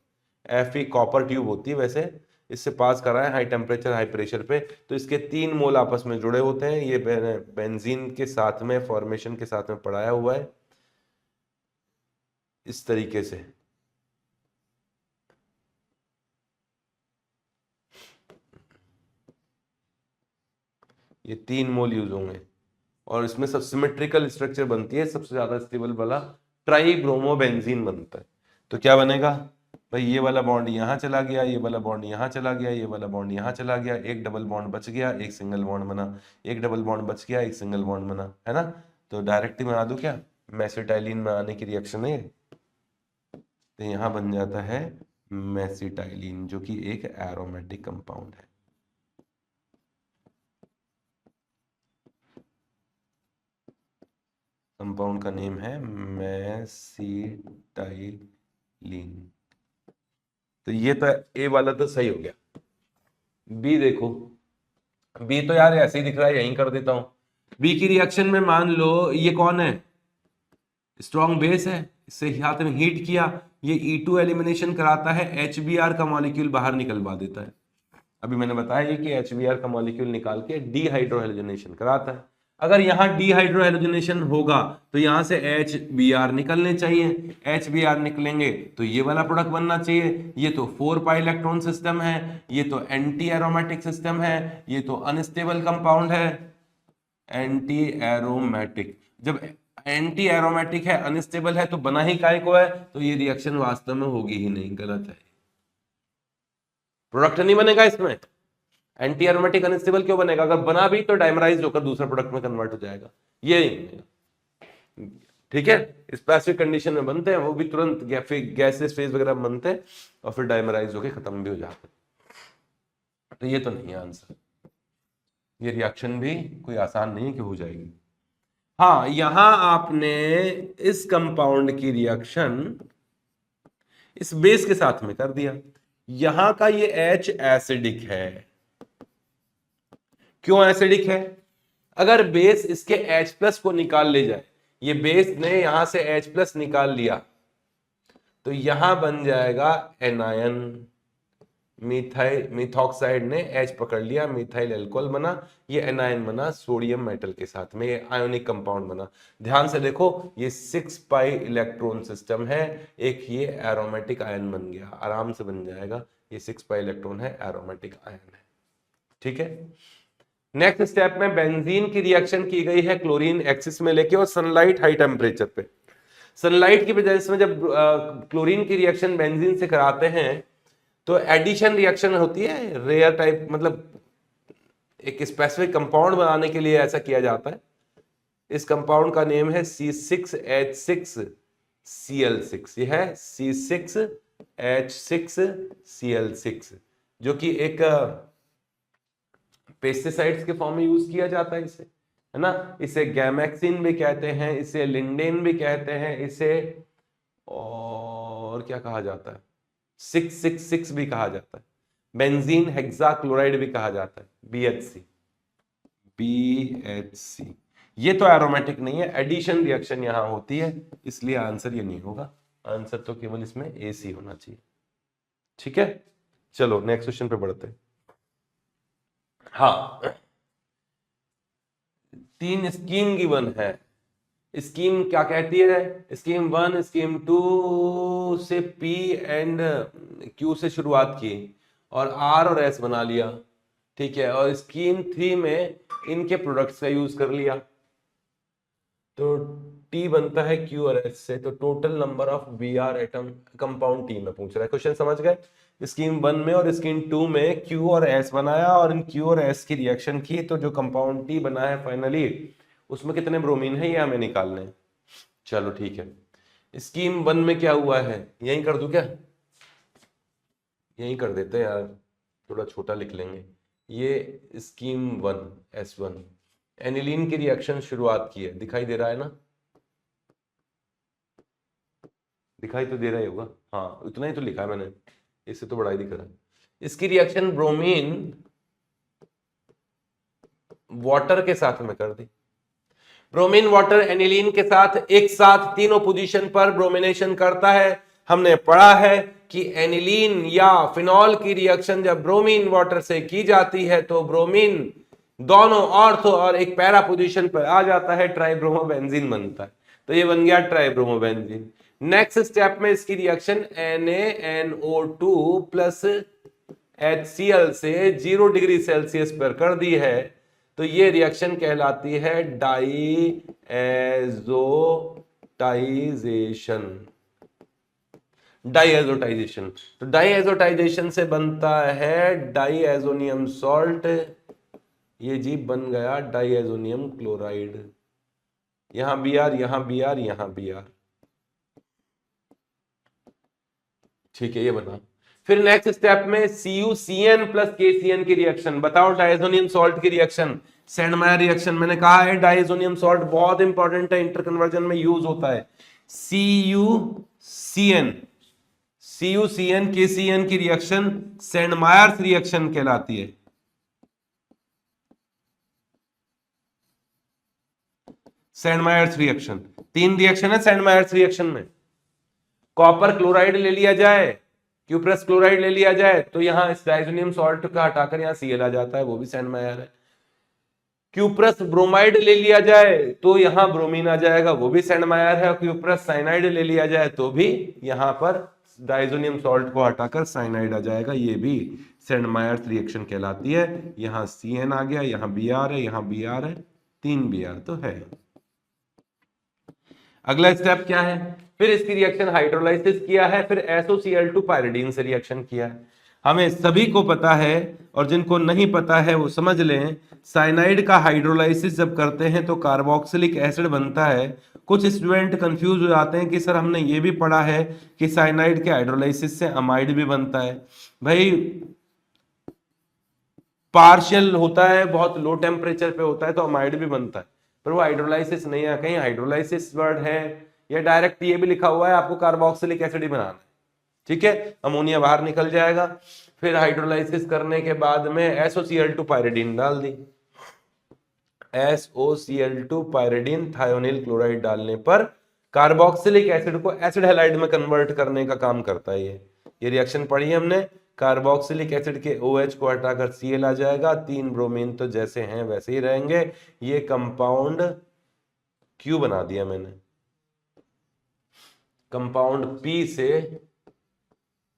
Fe कॉपर ट्यूब होती है वैसे, इससे पास कर रहा है हाई टेम्परेचर हाई प्रेशर पे, तो इसके 3 मोल आपस में जुड़े होते हैं। ये बेंजीन के साथ में, फॉर्मेशन के साथ में पढ़ाया हुआ है इस तरीके से। ये 3 मोल यूज होंगे, और इसमें सब सिमेट्रिकल स्ट्रक्चर बनती है। सबसे ज्यादा स्टेबल वाला ट्राइब्रोमोबेंजीन बनता है। तो क्या बनेगा भाई, ये वाला बॉन्ड यहां चला गया, ये वाला बॉन्ड यहां चला गया, ये वाला बॉन्ड यहां चला गया, एक डबल बॉन्ड बच गया, एक सिंगल बॉन्ड बना, एक डबल बॉन्ड बच गया, एक सिंगल बॉन्ड बना, है ना। तो डायरेक्ट ही बना दूं क्या, मेसिटाइलिन में आने की रिएक्शन है, तो यहां बन जाता है मेसिटाइलिन, जो कि एक एरोमेटिक कंपाउंड है। कंपाउंड का नेम है मेसिटाइलिन। तो ये तो ए वाला तो सही हो गया। बी देखो, बी तो यार ऐसे ही दिख रहा है, यहीं कर देता हूं। बी की रिएक्शन में मान लो ये कौन है, स्ट्रॉन्ग बेस है, इससे साथ में हीट किया, ये E2 एलिमिनेशन कराता है, HBr का मॉलिक्यूल बाहर निकलवा देता है। अभी मैंने बताया कि HBr का मॉलिक्यूल निकाल के डीहाइड्रोहेलोजनेशन कराता है। अगर यहाँ डिहाइड्रो हैलोजिनेशन होगा तो यहां से HBr निकलने चाहिए, HBr निकलेंगे तो ये वाला प्रोडक्ट बनना चाहिए। ये तो 4 पाई इलेक्ट्रॉन सिस्टम है, ये तो एंटी एरोमेटिक सिस्टम है, ये तो अनस्टेबल कंपाउंड है, एंटी एरोमेटिक। जब एंटी एरोमेटिक है, अनस्टेबल है, तो बना ही काय को है, तो ये रिएक्शन वास्तव में होगी ही नहीं, गलत है, प्रोडक्ट नहीं बनेगा इसमें। एंटी एरोमेटिक अनस्टेबल क्यों बनेगा? अगर बना भी तो डायमराइज होकर दूसरे प्रोडक्ट में कन्वर्ट हो जाएगा, ये नहीं बनेगा। ठीक है, स्पेसिफिक कंडीशन में बनते हैं वो भी तुरंत गैसेस फेज वगैरह बनते हैं और फिर डायमराइज होकर खत्म भी हो जाते हैं। तो ये तो नहीं है आंसर, ये रिएक्शन भी कोई आसान नहीं है कि हो जाएगी। हाँ, यहां आपने इस कंपाउंड की रिएक्शन इस बेस के साथ में कर दिया। यहां का ये H एसिडिक है। क्यों एसिडिक है? अगर बेस इसके H प्लस को निकाल ले जाए, ये बेस ने यहां से H प्लस निकाल लिया तो यहां बन जाएगा एनायन। मिथॉक्साइड ने H पकड़ लिया, मिथाइल एल्कोहल बना, ये एनायन बना सोडियम मेटल के साथ में, ये आयोनिक कंपाउंड बना। ध्यान से देखो, ये 6 पाई इलेक्ट्रॉन सिस्टम है, एक ये एरोमेटिक आयन बन गया, आराम से बन जाएगा। ये 6 पाई इलेक्ट्रॉन है, एरोमेटिक आयन है। ठीक है, नेक्स्ट स्टेप में बेंजीन की रिएक्शन की गई है क्लोरीन एक्सिस में लेके और सनलाइट हाई टेम्परेचर पे। सनलाइट की वजह में जब क्लोरीन की रिएक्शन बेंजीन से कराते हैं तो एडिशन रिएक्शन होती है, रेयर टाइप, मतलब एक स्पेसिफिक कंपाउंड बनाने के लिए ऐसा किया जाता है। इस कंपाउंड का नेम है C6H6Cl6। ये है C6H6Cl6, जो कि एक पेस्टिसाइड्स के फॉर्म में यूज किया जाता है इसे, है ना। इसे गैमेक्सिन भी कहते हैं, इसे लिंडेन भी कहते हैं, इसे और क्या कहा जाता है, 666 भी कहा जाता है, बेंजीन हेक्साक्लोराइड भी कहा जाता है, BHC। ये तो एरोमेटिक नहीं है, एडिशन रिएक्शन यहां होती है, इसलिए आंसर ये नहीं होगा। आंसर तो केवल इसमें AC होना चाहिए। ठीक है, चलो नेक्स्ट क्वेश्चन पे बढ़ते हैं। हाँ, 3 स्कीम गिवन है। स्कीम क्या कहती है? स्कीम 1, स्कीम 2 से P एंड Q से शुरुआत की और R और S बना लिया। ठीक है, और स्कीम 3 में इनके प्रोडक्ट्स का यूज कर लिया, तो T बनता है Q और S से। तो total number of Br atom compound T में पूछ रहा है। क्वेश्चन समझ गए? स्कीम 1 में और स्कीम 2 में Q और S बनाया और इन Q और S की रिएक्शन की, तो जो कंपाउंड T बना है फाइनली, उसमें कितने ब्रोमीन है ये हमें निकालने हैं। चलो ठीक है, स्कीम 1 में क्या हुआ है, यही कर दूं क्या? यही कर देते हैं यार, थोड़ा छोटा लिख लेंगे। ये स्कीम 1 S1, एनिलीन की रिएक्शन शुरुआत की है, दिखाई दे रहा है ना? दिखाई तो दे रहा ही होगा, हाँ इतना ही तो लिखा है मैंने, इससे तो बड़ा ही दिख रहा है। इसकी रिएक्शन ब्रोमीन वाटर के साथ में कर दी। ब्रोमीन वाटर एनिलीन के साथ एक साथ तीनों पोजीशन पर ब्रोमिनेशन करता है। हमने पढ़ा है कि एनिलीन या फिनॉल की रिएक्शन जब ब्रोमीन वाटर से की जाती है तो ब्रोमीन दोनों ऑर्थो और एक पैरा पोजीशन पर आ जाता है, ट्राइब्रोमोबेंजीन बनता है। तो ये बन गया ट्राइब्रोमोबेंजीन। नेक्स्ट स्टेप में इसकी रिएक्शन NaNO2 प्लस HCl से 0 डिग्री सेल्सियस पर कर दी है, तो ये रिएक्शन कहलाती है डाईएजोटाइजेशन। डाईएजोटाइजेशन, तो डाईएजोटाइजेशन से बनता है डाईएजोनियम सॉल्ट, ये जी बन गया डाईएजोनियम क्लोराइड। यहां Br, यहां Br, यहां Br। ठीक है, ये बना। फिर नेक्स्ट स्टेप में CuCN प्लस KCN की रिएक्शन। बताओ डायजोनियम सॉल्ट की रिएक्शन, सेंडमायर रिएक्शन। मैंने कहा है डायजोनियम सॉल्ट बहुत इंपॉर्टेंट है, इंटरकन्वर्जन में यूज होता है। CuCN KCN की रिएक्शन सेंडमायर्स रिएक्शन कहलाती है। सेंडमायर्स रिएक्शन, 3 रिएक्शन है सेंडमायर्स रिएक्शन में। कॉपर क्लोराइड ले लिया जाए, क्यूप्रस क्लोराइड ले लिया जाए, तो यहां इस डायजोनियम सॉल्ट का हटाकर यहां Cl आ जाता है, वो भी सेंडमायर है। क्यूप्रस ब्रोमाइड ले लिया जाए तो यहां ब्रोमीन आ जाएगा, वो भी सेंडमायर है। और क्यूप्रस साइनाइड ले लिया जाए तो भी यहां पर डाइजोनियम सॉल्ट को हटाकर साइनाइड आ जाएगा, ये भी सेंडमायर रिएक्शन कहलाती है। यहां CN आ गया, यहां Br है, यहां Br है, 3 Br तो है। अगला स्टेप क्या है, फिर इसकी रिएक्शन हाइड्रोलाइसिस किया है, फिर SOCl2 पायरिडीन से रिएक्शन किया है। हमें सभी को पता है, और जिनको नहीं पता है वो समझ लें, साइनाइड का हाइड्रोलाइसिस जब करते हैं तो कार्बोक्सिलिक एसिड बनता है। कुछ स्टूडेंट कंफ्यूज हो जाते हैं कि सर हमने ये भी पढ़ा है कि साइनाइड के हाइड्रोलाइसिस से अमाइड भी बनता है। भाई पार्शियल होता है, बहुत लो टेम्परेचर पे होता है तो अमाइड भी बनता है, पर वो हाइड्रोलाइसिस नहीं है। कहीं हाइड्रोलाइसिस वर्ड है या डायरेक्ट ये भी लिखा हुआ है आपको कार्बोक्सिलिक एसिड ही बनाना है, ठीक है। अमोनिया बाहर निकल जाएगा, फिर हाइड्रोलाइसिस करने के बाद में SOCl2 पायरिडीन डाल दी। SOCl2 पायरिडीन थायोनिल क्लोराइड डालने पर कार्बोक्सिलिक एसिड को एसिड हैलाइड में कन्वर्ट करने का काम करता है। ये रिएक्शन पढ़ी हमने। कार्बोक्सिलिक एसिड के OH को हटाकर Cl आ जाएगा, 3 ब्रोमीन तो जैसे हैं वैसे ही रहेंगे। ये कंपाउंड Q बना दिया मैंने, कंपाउंड P से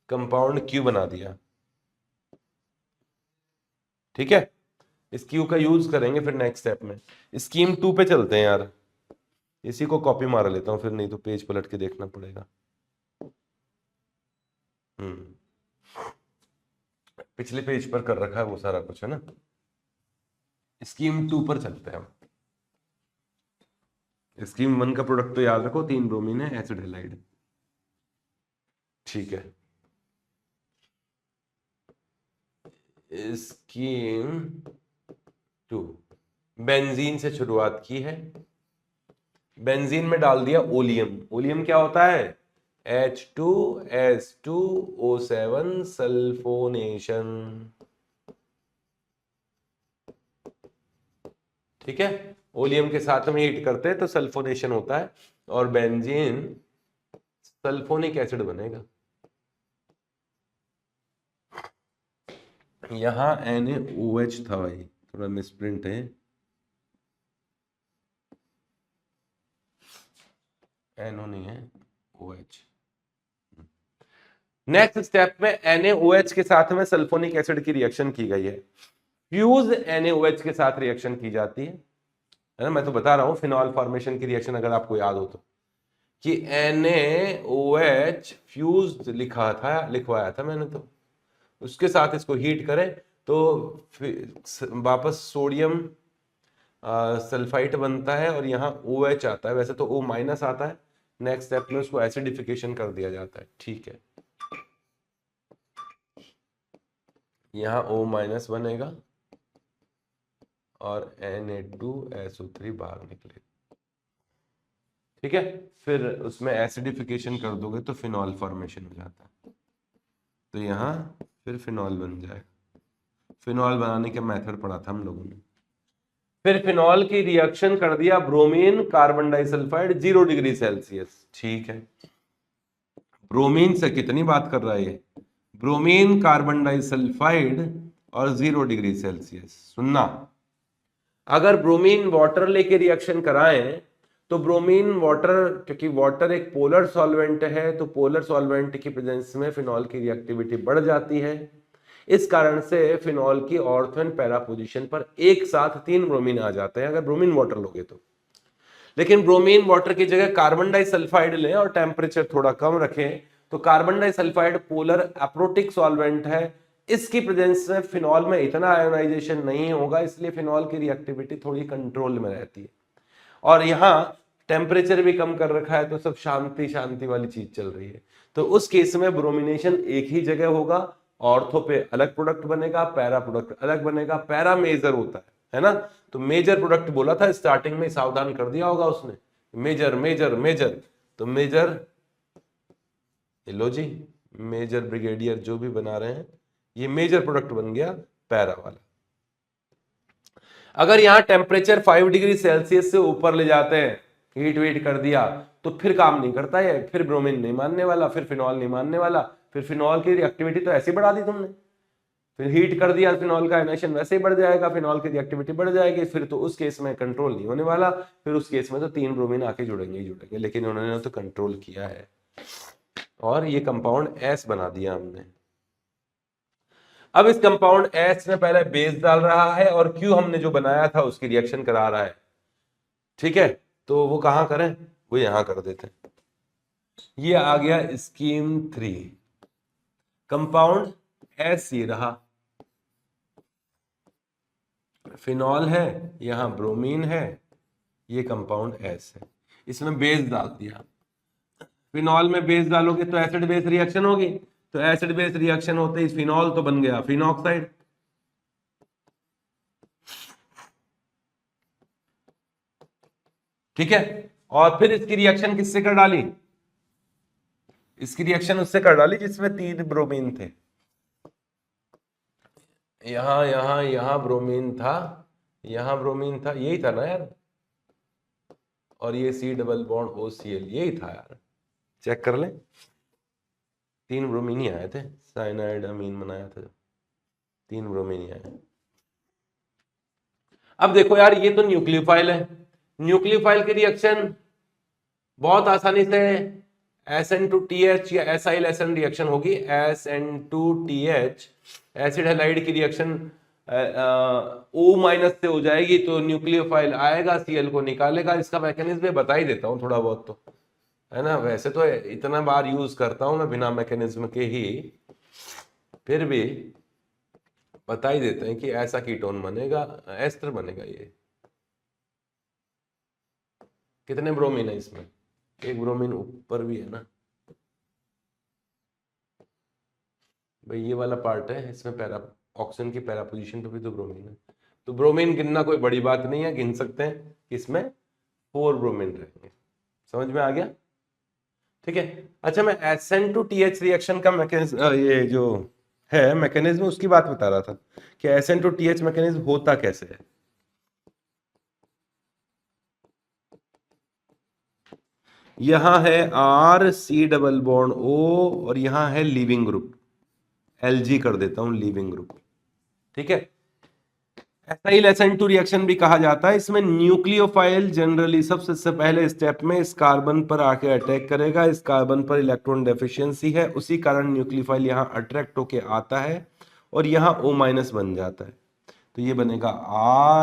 कंपाउंड Q बना दिया, ठीक है। इस Q का यूज करेंगे फिर नेक्स्ट स्टेप में। स्कीम 2 पे चलते हैं यार, इसी को कॉपी मार लेता हूं, फिर नहीं तो पेज पलट के देखना पड़ेगा। पिछले पेज पर कर रखा है वो सारा कुछ, है ना। स्कीम 2 पर चलते हैं। स्कीम 1 का प्रोडक्ट तो याद रखो, 3 ब्रोमीन है, एसिड हैलाइड, ठीक है। स्कीम 2 बेंजीन से शुरुआत की है। बेंजीन में डाल दिया ओलियम। ओलियम क्या होता है, H2S2O7 सल्फोनेशन, ठीक है। ओलियम के साथ में हीट करते हैं तो सल्फोनेशन होता है और बेंजीन सल्फोनिक एसिड बनेगा। यहां NaOH था भाई, थोड़ा मिसप्रिंट है, NO नहीं है, OH। नेक्स्ट स्टेप में NaOH के साथ में सल्फोनिक एसिड की रिएक्शन की गई है। फ्यूज NaOH के साथ रिएक्शन की जाती है ना। मैं तो बता रहा हूं फिनॉल फॉर्मेशन की रिएक्शन, अगर आपको याद हो तो, कि NaOH फ्यूज लिखवाया था मैंने, तो उसके साथ इसको हीट करें तो वापस सोडियम सल्फाइड बनता है और यहाँ OH आता है। वैसे तो O माइनस आता है, नेक्स्ट स्टेप में उसको एसिडिफिकेशन कर दिया जाता है, ठीक है। यहाँ O माइनस बनेगा और Na2SO3 बाहर निकलेगा, ठीक है। फिर उसमें एसिडिफिकेशन कर दोगे तो फिनॉल फॉर्मेशन हो जाता है, तो यहाँ फिर फिनॉल बन जाएगा। फिनॉल बनाने का मेथड पढ़ा था हम लोगों ने। फिर फिनॉल की रिएक्शन कर दिया bromine carbon disulphide 0 degree Celsius, ठीक है। ब्रोमीन से कितनी बात कर रहा है ये, ब्रोमीन कार्बन डाइसल्फाइड और 0 डिग्री सेल्सियस। सुनना, अगर ब्रोमीन वाटर लेके रिएक्शन कराएं तो ब्रोमीन वाटर, क्योंकि वाटर एक पोलर सॉल्वेंट है, तो पोलर सॉल्वेंट की प्रेजेंस में फिनॉल की रिएक्टिविटी बढ़ जाती है। इस कारण से फिनॉल की ऑर्थो एंड पैरा पोजीशन पर एक साथ 3 ब्रोमीन आ जाते हैं अगर ब्रोमीन वाटर लोगे तो। लेकिन ब्रोमीन वाटर की जगह कार्बन डाइसल्फाइड लें और टेम्परेचर थोड़ा कम रखें तो carbon disulphide polar aprotic solvent है, इसकी प्रेजेंस में फिनॉल में इतना आयोनाइजेशन नहीं होगा, इसलिए फिनॉल की रिएक्टिविटी थोड़ी कंट्रोल में रहती है। और यहाँ टेम्परेचर भी कम कर रखा है तो सब शांति शांति वाली चीज चल रही है। तो उस केस में ब्रोमिनेशन एक ही जगह होगा, ऑर्थो पे अलग प्रोडक्ट बनेगा, पैरा प्रोडक्ट अलग बनेगा। पैरा मेजर होता है ना, तो मेजर प्रोडक्ट बोला था स्टार्टिंग में, सावधान कर दिया होगा उसने, मेजर मेजर मेजर, तो मेजर लो जी, मेजर ब्रिगेडियर जो भी बना रहे हैं ये मेजर प्रोडक्ट बन गया पैरा वाला। अगर यहां टेम्परेचर 5 डिग्री सेल्सियस से ऊपर ले जाते हैं, हीट वीट कर दिया, तो फिर काम नहीं करता है, फिर ब्रोमीन नहीं मानने वाला, फिर फिनॉल नहीं मानने वाला, फिर फिनॉल की रिएक्टिविटी तो ऐसी बढ़ा दी तुमने, फिर हीट कर दिया, फिनॉल का आयनाइजेशन वैसे ही बढ़ जाएगा, फिनॉल की रिएक्टिविटी बढ़ जाएगी, फिर तो उस केस में कंट्रोल नहीं होने वाला, फिर उस केस में तो 3 ब्रोमीन आके जुड़ेंगे ही जुड़ेंगे। लेकिन उन्होंने तो कंट्रोल किया है और ये कंपाउंड एस बना दिया हमने। अब इस कंपाउंड एस में पहले बेस डाल रहा है और क्यू हमने जो बनाया था उसकी रिएक्शन करा रहा है। ठीक है, तो वो कहां करें, वो यहां कर देते हैं। ये आ गया स्कीम 3, कंपाउंड एस ये रहा, फिनॉल है, यहां ब्रोमीन है, ये कंपाउंड एस है, इसमें बेस डाल दिया। फिनॉल में बेस डालोगे तो एसिड बेस रिएक्शन होगी, तो एसिड बेस रिएक्शन होते ही फिनॉल तो बन गया फिनॉक्साइड। ठीक है, और फिर इसकी रिएक्शन किससे कर डाली, इसकी रिएक्शन उससे कर डाली जिसमें 3 ब्रोमीन थे। यहां ब्रोमीन था, यहां ब्रोमीन था, यही था ना यार, और ये C डबल बॉन्ड OCl यही था यार, चेक कर लें, 3 ब्रोमीन ही आए थे, साइनाइड अमीन बनाया था, 3 ब्रोमीन ही आए। अब देखो यार, ये तो न्यूक्लियोफाइल है, न्यूक्लियोफाइल की रिएक्शन बहुत आसानी से SN2TH या एसाइल SN रिएक्शन होगी, SN2TH एसिड हैलाइड की रिएक्शन O माइनस से हो जाएगी, तो न्यूक्लियोफाइल आएगा, Cl को निकालेगा। इसका मैकेनिज्म बता ही देता हूँ थोड़ा बहुत तो, है ना, वैसे तो इतना बार यूज करता हूं मैं बिना मैकेनिज्म के ही, फिर भी बता ही देते हैं कि ऐसा कीटोन बनेगा, एस्टर बनेगा। ये कितने ब्रोमीन है इसमें, एक ब्रोमीन ऊपर भी है ना भाई, ये वाला पार्ट है, इसमें पैरा ऑक्सीजन की पैरा पोजीशन पे भी तो ब्रोमीन है, तो ब्रोमीन गिनना कोई बड़ी बात नहीं है, गिन सकते हैं, इसमें 4 ब्रोमीन रहेंगे। समझ में आ गया, ठीक है। अच्छा, मैं SN2TH रिएक्शन का मैकेनिज्म, ये जो है मैकेनिज्म, उसकी बात बता रहा था कि SN2TH मैकेनिज्म होता कैसे है। यहां है RC डबल बॉन्ड O और यहां है लीविंग ग्रुप, LG कर देता हूं लीविंग ग्रुप। ठीक है, एसाइल SN2 रिएक्शन भी कहा जाता है। इसमें न्यूक्लियोफाइल जनरली सबसे पहले स्टेप में इस कार्बन पर आके अटैक करेगा, इस कार्बन पर इलेक्ट्रॉन डेफिशिएंसी है, उसी कारण न्यूक्लियोफाइल यहां अट्रैक्ट होके आता है और यहां O माइनस बन जाता है, तो ये बनेगा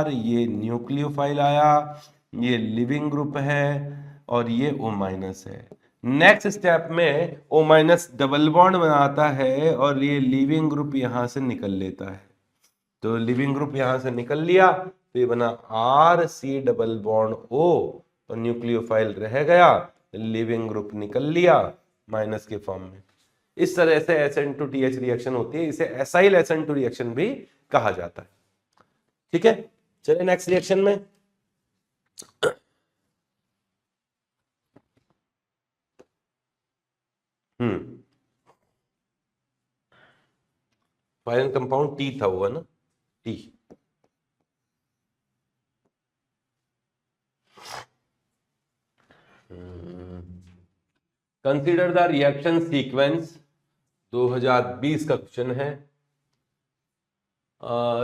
R, ये न्यूक्लियोफाइल आया, ये लिविंग ग्रुप है और ये O माइनस है। नेक्स्ट स्टेप में O माइनस डबल बॉन्ड बनाता है और ये लिविंग ग्रुप यहां से निकल लेता है, तो लिविंग ग्रुप यहां से निकल लिया, तो ये बना RC डबल बॉन्ड O और न्यूक्लियोफाइल रह गया, लिविंग ग्रुप निकल लिया माइनस के फॉर्म में। इस तरह से SN2TH रिएक्शन होती है, इसे एसाइल SN2 रिएक्शन भी कहा जाता है। ठीक है, चलिए नेक्स्ट रिएक्शन में। फाइनल कंपाउंड T था वो, है ना, T। Consider the reaction sequence, 2020 का क्वेश्चन है।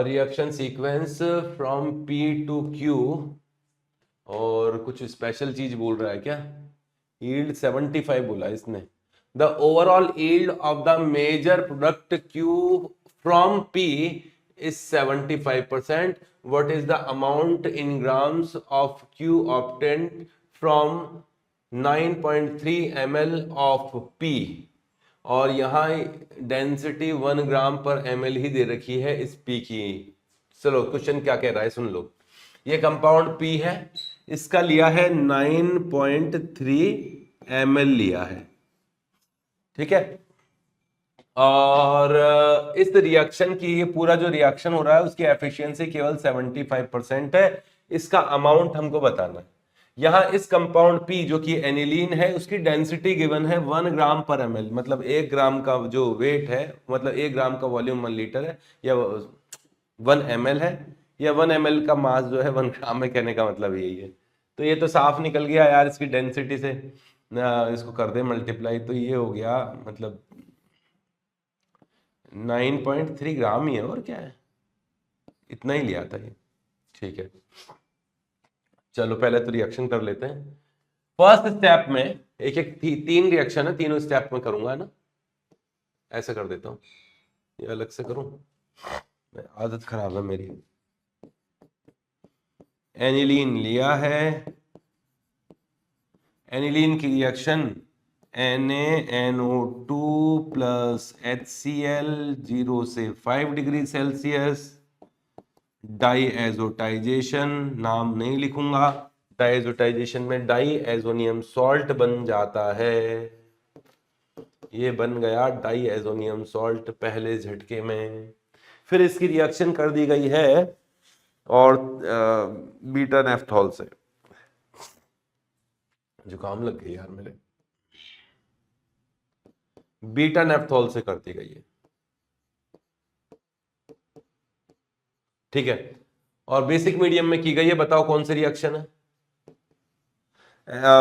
Reaction sequence from P to Q, और कुछ स्पेशल चीज बोल रहा है क्या, यील्ड 75 बोला इसने। The overall yield of the major product Q from P is 75%. What is the amount in grams of Q obtained from 9.3 ml of P? और यहाँ डेंसिटी 1 ग्राम पर ml ही दे रखी है इस P की। चलो क्वेश्चन क्या कह रहा है सुन लो। ये कंपाउंड P है, इसका लिया है 9.3 ml लिया है, ठीक है, और इस रिएक्शन की, ये पूरा जो रिएक्शन हो रहा है उसकी एफिशिएंसी केवल 75% है। इसका अमाउंट हमको बताना है। यहां इस कंपाउंड P जो कि एनिलीन है, उसकी डेंसिटी गिवन है 1 ग्राम पर ml, मतलब 1 ग्राम का जो वेट है, मतलब 1 ग्राम का वॉल्यूम 1 लीटर है, या 1 ml है, या 1 ml का मास जो है 1 ग्राम में, कहने का मतलब यही है। तो ये तो साफ निकल गया यार, इसकी डेंसिटी से इसको कर दे मल्टीप्लाई, तो ये हो गया मतलब 9.3 ग्राम ही है, और क्या है, इतना ही लिया था ये। ठीक है, चलो पहले तो रिएक्शन कर लेते हैं। फर्स्ट स्टेप में एक एक तीन रिएक्शन है, तीनों स्टेप में करूंगा, है ना। ऐसा कर देता हूँ, ये अलग से करूं, आदत खराब है मेरी। एनिलीन लिया है, एनिलीन की रिएक्शन NaNO2 प्लस HCl 0 से 5 डिग्री सेल्सियस, डाईएजोटाइजेशन, नाम नहीं लिखूंगा, डाईएजोटाइजेशन में डाईएजोनियम सॉल्ट बन जाता है। ये बन गया डाईएजोनियम सॉल्ट पहले झटके में। फिर इसकी रिएक्शन कर दी गई है और बीटा नेफ्थॉल से, जुकाम लग गई यार मेरे, बीटा नेफ्थॉल से कर दी गई है। ठीक है, और बेसिक मीडियम में की गई है, बताओ कौन सी रिएक्शन है।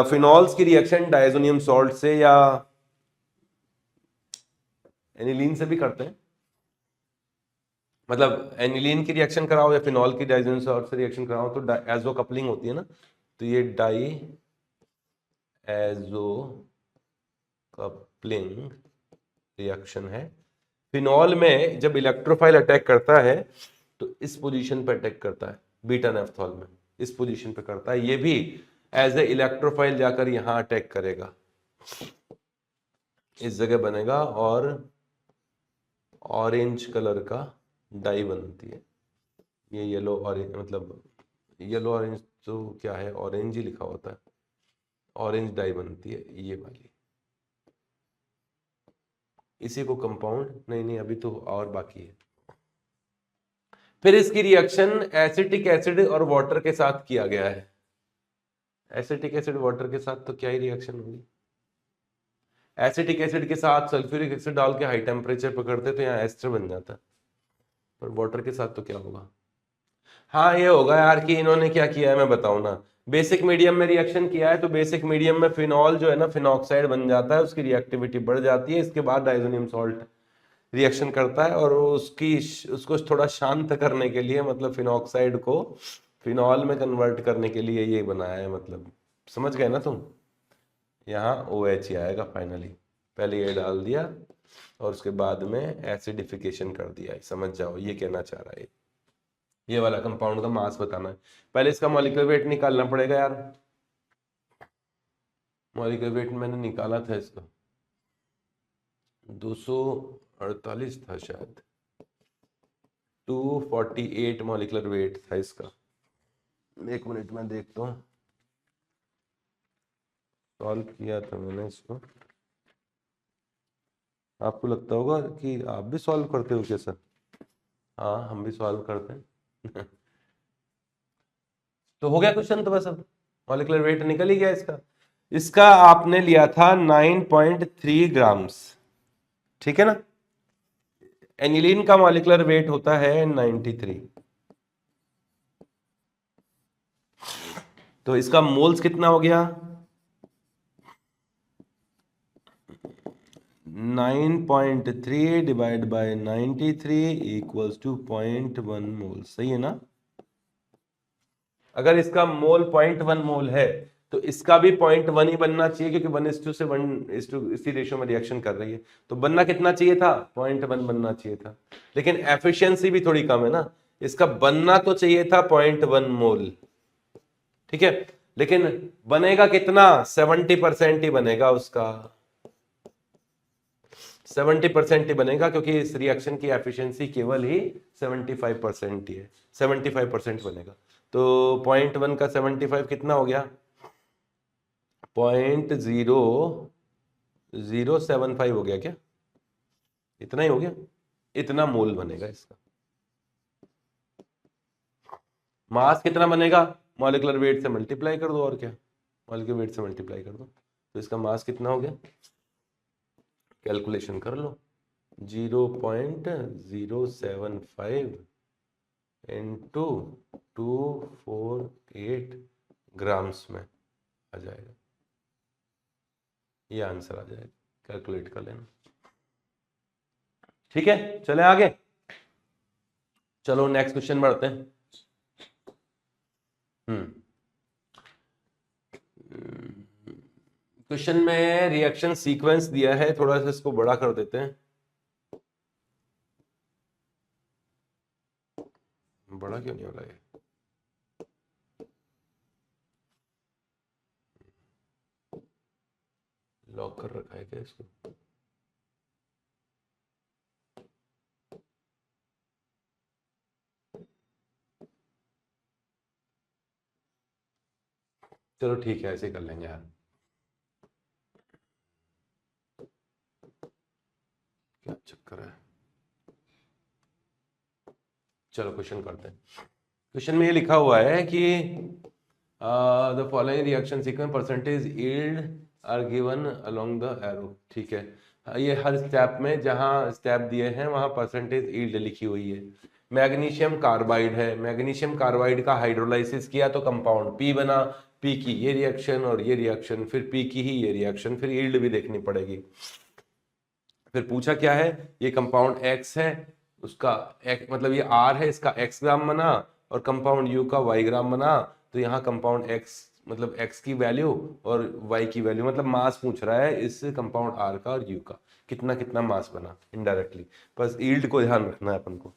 फिनॉल्स की रिएक्शन डायजोनियम सॉल्ट से या एनिलीन से भी करते हैं, मतलब एनिलीन की रिएक्शन कराओ या फिनॉल की डायजोनियम सॉल्ट से रिएक्शन कराओ तो एजो कपलिंग होती है ना, तो ये डाई एजो कपलिंग रिएक्शन है। फिनॉल में जब इलेक्ट्रोफाइल अटैक करता है तो इस पोजीशन पर अटैक करता है, बीटा नेफ्थॉल में इस पोजीशन पे करता है, ये भी एज ए इलेक्ट्रोफाइल जाकर यहां अटैक करेगा, इस जगह बनेगा और ऑरेंज कलर का डाई बनती है। ये येलो ऑरेंज, मतलब येलो ऑरेंज तो क्या है, ऑरेंज ही लिखा होता है, ऑरेंज डाई बनती है ये वाली। इसी को कंपाउंड, नहीं अभी तो और बाकी है। फिर इसकी रिएक्शन एसिटिक एसिड और वाटर के साथ किया गया है। एसिटिक एसिड वाटर के साथ तो क्या ही रिएक्शन होगी, एसिटिक एसिड के साथ सल्फ्यूरिक एसिड डाल के हाई टेम्परेचर पकड़ते तो यहाँ एस्टर बन जाता, पर वाटर के साथ तो क्या होगा। हाँ ये होगा यार कि इन्होंने क्या किया है मैं बताऊं ना, बेसिक मीडियम में रिएक्शन किया है तो बेसिक मीडियम में फिनॉल जो है ना फिनॉक्साइड बन जाता है, उसकी रिएक्टिविटी बढ़ जाती है, इसके बाद डायजोनियम सॉल्ट रिएक्शन करता है और उसको थोड़ा शांत करने के लिए, मतलब फिनॉक्साइड को फिनॉल में कन्वर्ट करने के लिए ये बनाया है, मतलब समझ गए ना तुम। यहाँ OH ही आएगा फाइनली, पहले ये डाल दिया और उसके बाद में एसिडिफिकेशन कर दिया, समझ जाओ ये कहना चाह रहा है। ये वाला कंपाउंड का मास बताना है, पहले इसका मॉलिक्यूलर वेट निकालना पड़ेगा यार। मॉलिक्यूलर वेट मैंने निकाला था इसका, 248 था शायद, 248 मॉलिक्यूलर वेट था इसका। एक मिनट में देखता हूँ, सॉल्व किया था मैंने इसको। आपको लगता होगा कि आप भी सॉल्व करते हो क्या सर? हाँ हम भी सॉल्व करते हैं तो हो गया क्वेश्चन, तो बस अब मॉलिक्यूलर वेट निकल ही गया इसका। इसका आपने लिया था 9.3 ग्राम्स, ठीक है ना। एनिलीन का मॉलिक्यूलर वेट होता है 93, तो इसका मोल्स कितना हो गया, 9.3 डिवाइड बाय 93 इक्वल्स टू 0.1 मोल, सही है ना। अगर इसका मोल 0.1 मोल है तो इसका भी 0.1 ही बनना चाहिए, क्योंकि 1:2 से 1:2 इसी रेशियो में रिएक्शन कर रही है, तो बनना कितना चाहिए था, 0.1 बनना चाहिए था। लेकिन एफिशिएंसी भी थोड़ी कम है ना, इसका बनना तो चाहिए था 0.1 मोल, ठीक है, लेकिन बनेगा कितना, 70% ही बनेगा उसका, 70% ही बनेगा, क्योंकि इस रिएक्शन की एफिशिएंसी केवल ही 75% ही है, 75% बनेगा। तो 0.1 का 75 कितना हो गया, 0.0075 हो गया क्या, इतना ही हो गया, इतना मोल बनेगा इसका। मास कितना बनेगा, मॉलिक्यूलर वेट से मल्टीप्लाई कर दो, और क्या, मॉलिक्यूलर वेट से मल्टीप्लाई कर दो, तो इसका मास कितना हो गया, कैलकुलेशन कर लो, 0.075 इंटू 248 ग्राम्स में आ जाएगा, ये आंसर आ जाएगा, कैलकुलेट कर लेना, ठीक है, चले आगे। चलो नेक्स्ट क्वेश्चन बढ़ते हैं। क्वेश्चन में रिएक्शन सीक्वेंस दिया है, थोड़ा सा इसको बड़ा कर देते हैं। बड़ा क्यों नहीं हो रहा है? लॉक कर रखा है क्या इसको? चलो ठीक है, ऐसे कर लेंगे यार, क्या चक्कर है। चलो क्वेश्चन करते हैं। क्वेश्चन में ये लिखा हुआ है कि the following reaction sequence percentage yield are given along the arrow. ठीक है, ये हर स्टेप में जहां स्टेप दिए हैं वहां परसेंटेज यील्ड लिखी हुई है। मैग्नीशियम कार्बाइड है, मैग्नीशियम कार्बाइड का हाइड्रोलाइसिस किया तो कंपाउंड पी बना, पी की ये रिएक्शन और ये रिएक्शन, फिर पी की ही ये रिएक्शन, फिर यील्ड भी देखनी पड़ेगी। फिर पूछा क्या है, ये कंपाउंड एक्स है, उसका मतलब ये आर है, इसका एक्स ग्राम बना, और कंपाउंड यू का वाई ग्राम बना। तो यहाँ कंपाउंड एक्स मतलब एक्स की वैल्यू और वाई की वैल्यू, मतलब मास पूछ रहा है इस कंपाउंड आर का और यू का, कितना कितना मास बना इनडायरेक्टली। बस यील्ड को ध्यान रखना है अपन को।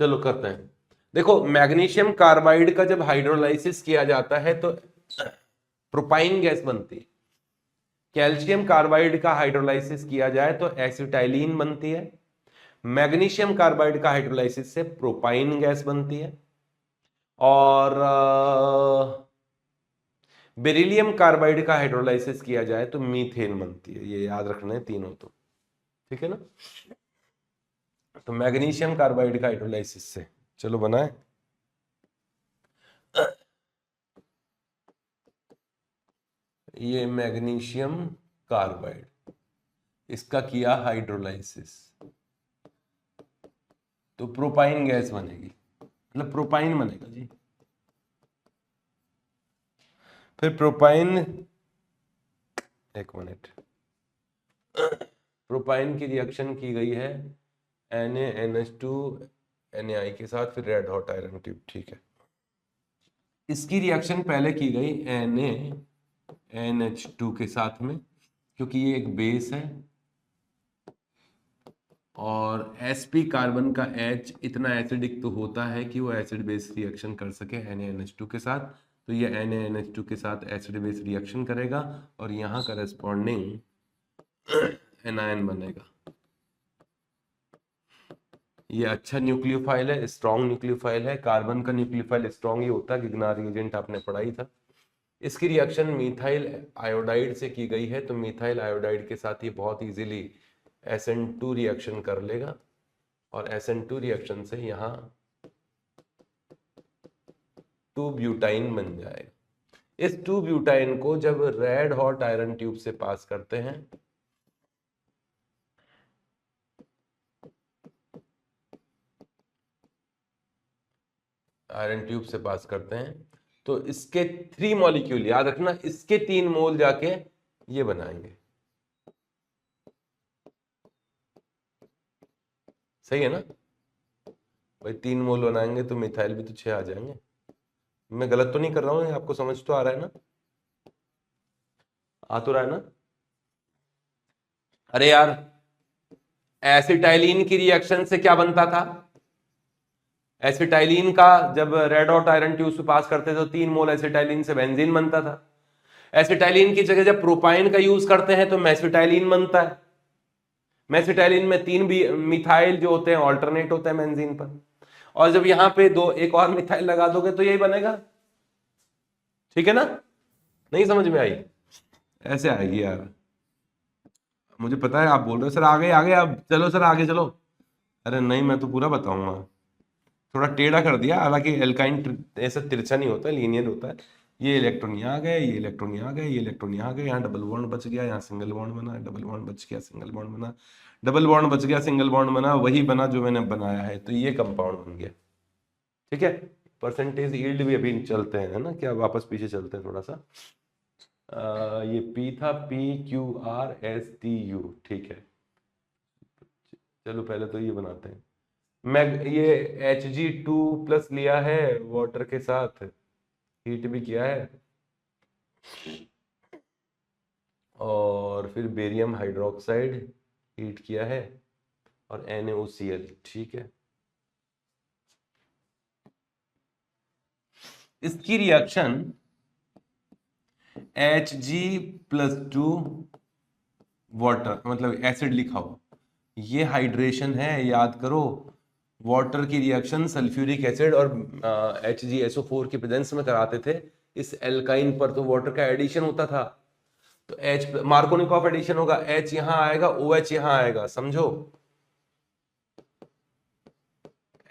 चलो करते हैं। देखो मैग्नीशियम कार्बाइड का जब हाइड्रोलाइसिस किया जाता है तो प्रोपाइन गैस बनती है। कैल्शियम कार्बाइड का हाइड्रोलाइसिस किया जाए तो एसिटाइलिन बनती है। मैग्नीशियम कार्बाइड का हाइड्रोलाइसिस से प्रोपाइन गैस बनती है। और बेरिलियम कार्बाइड का हाइड्रोलाइसिस किया जाए तो मीथेन बनती है। ये याद रखना है तीनों, तो ठीक है ना। तो मैग्नीशियम कार्बाइड का हाइड्रोलाइसिस से चलो बनाए। ये मैग्नीशियम कार्बाइड, इसका किया हाइड्रोलाइसिस तो प्रोपाइन गैस बनेगी, मतलब प्रोपाइन बनेगा जी। फिर प्रोपाइन, एक मिनट, प्रोपाइन की रिएक्शन की गई है NaNH2 NaI के साथ, फिर रेड हॉट आयरन ट्यूब। ठीक है, इसकी रिएक्शन पहले की गई NaNH2 के साथ में, क्योंकि ये एक बेस है और sp कार्बन का H इतना एसिडिक तो होता है कि वो एसिड बेस रिएक्शन कर सके NaNH2 के साथ। तो ये NaNH2 के साथ एसिड बेस रिएक्शन करेगा और यहाँ करस्पॉन्डिंग एनायन बनेगा। ये अच्छा न्यूक्लियोफाइल है, स्ट्रॉन्ग न्यूक्लियोफाइल है। कार्बन का न्यूक्लियोफाइल स्ट्रॉन्ग ही होता है, गिग्नार रिएजेंट आपने पढ़ा ही था। इसकी रिएक्शन मिथाइल आयोडाइड से की गई है, तो मिथाइल आयोडाइड के साथ ये बहुत इजीली SN2 रिएक्शन कर लेगा और SN2 रिएक्शन से यहाँ 2 ब्यूटाइन बन जाएगा। इस 2 ब्यूटाइन को जब रेड हॉट आयरन ट्यूब से पास करते हैं, आयरन ट्यूब से पास करते हैं, तो इसके 3 मॉलिक्यूल, याद रखना, इसके 3 मोल जाके ये बनाएंगे। सही है ना भाई, 3 मोल बनाएंगे तो मिथाइल भी तो 6 आ जाएंगे। मैं गलत तो नहीं कर रहा हूँ, आपको समझ तो आ रहा है ना, आ तो रहा है ना। अरे यार, एसिटाइलिन की रिएक्शन से क्या बनता था, एसिटाइलिन का जब रेड हॉट आयरन ट्यूब से पास करते थे तो 3 मोल एसिटाइलिन से बेंजीन बनता था। एसिटाइलिन की जगह जब प्रोपाइन का यूज करते हैं तो मेसिटाइलिन बनता है। मेसिटाइलिन में 3 भी मिथाइल जो होते हैं ऑल्टरनेट होते हैं बेंजीन पर, और जब यहां पे एक और मिथाइल लगा दोगे तो यही बनेगा। ठीक है ना, नहीं समझ में आई? ऐसे आएगी यार, मुझे पता है आप बोल रहे हो सर आगे आगे, अब चलो सर आगे चलो। अरे नहीं, मैं तो पूरा बताऊंगा। थोड़ा टेढ़ा कर दिया, हालांकि एल्काइन ऐसा तिरछा नहीं होता, लीनियर होता है। ये इलेक्ट्रॉन यहाँ आ गए, ये इलेक्ट्रॉन यहाँ आ गए, ये इलेक्ट्रॉन यहाँ आ गए, यहाँ डबल बॉन्ड बच गया, यहाँ सिंगल बॉन्ड बना, डबल बॉन्ड बच गया, सिंगल बॉन्ड बना, डबल बॉन्ड बच गया, सिंगल बॉन्ड बना, वही बना जो मैंने बनाया है, तो ये कंपाउंड बन गया। ठीक है, परसेंटेज यील्ड भी अभी चलते हैं, है ना, क्या वापस पीछे चलते हैं थोड़ा सा। ये P था, PQRSTU, ठीक है। चलो पहले तो ये बनाते हैं। मैं ये Hg2+ लिया है वाटर के साथ, हीट भी किया है, और फिर बेरियम हाइड्रोक्साइड हीट किया है, और NaOCl, ठीक है। इसकी रिएक्शन Hg+2 वाटर, मतलब एसिड लिखा हो, ये हाइड्रेशन है, याद करो। वाटर की रिएक्शन सल्फ्यूरिक एसिड और HgSO4 की प्रेजेंस में कराते थे। इस एल्काइन पर तो वाटर का एडिशन होता था, तो H मार्कोनिकॉफ एडिशन होगा, H यहां आएगा, OH यहां आएगा, समझो।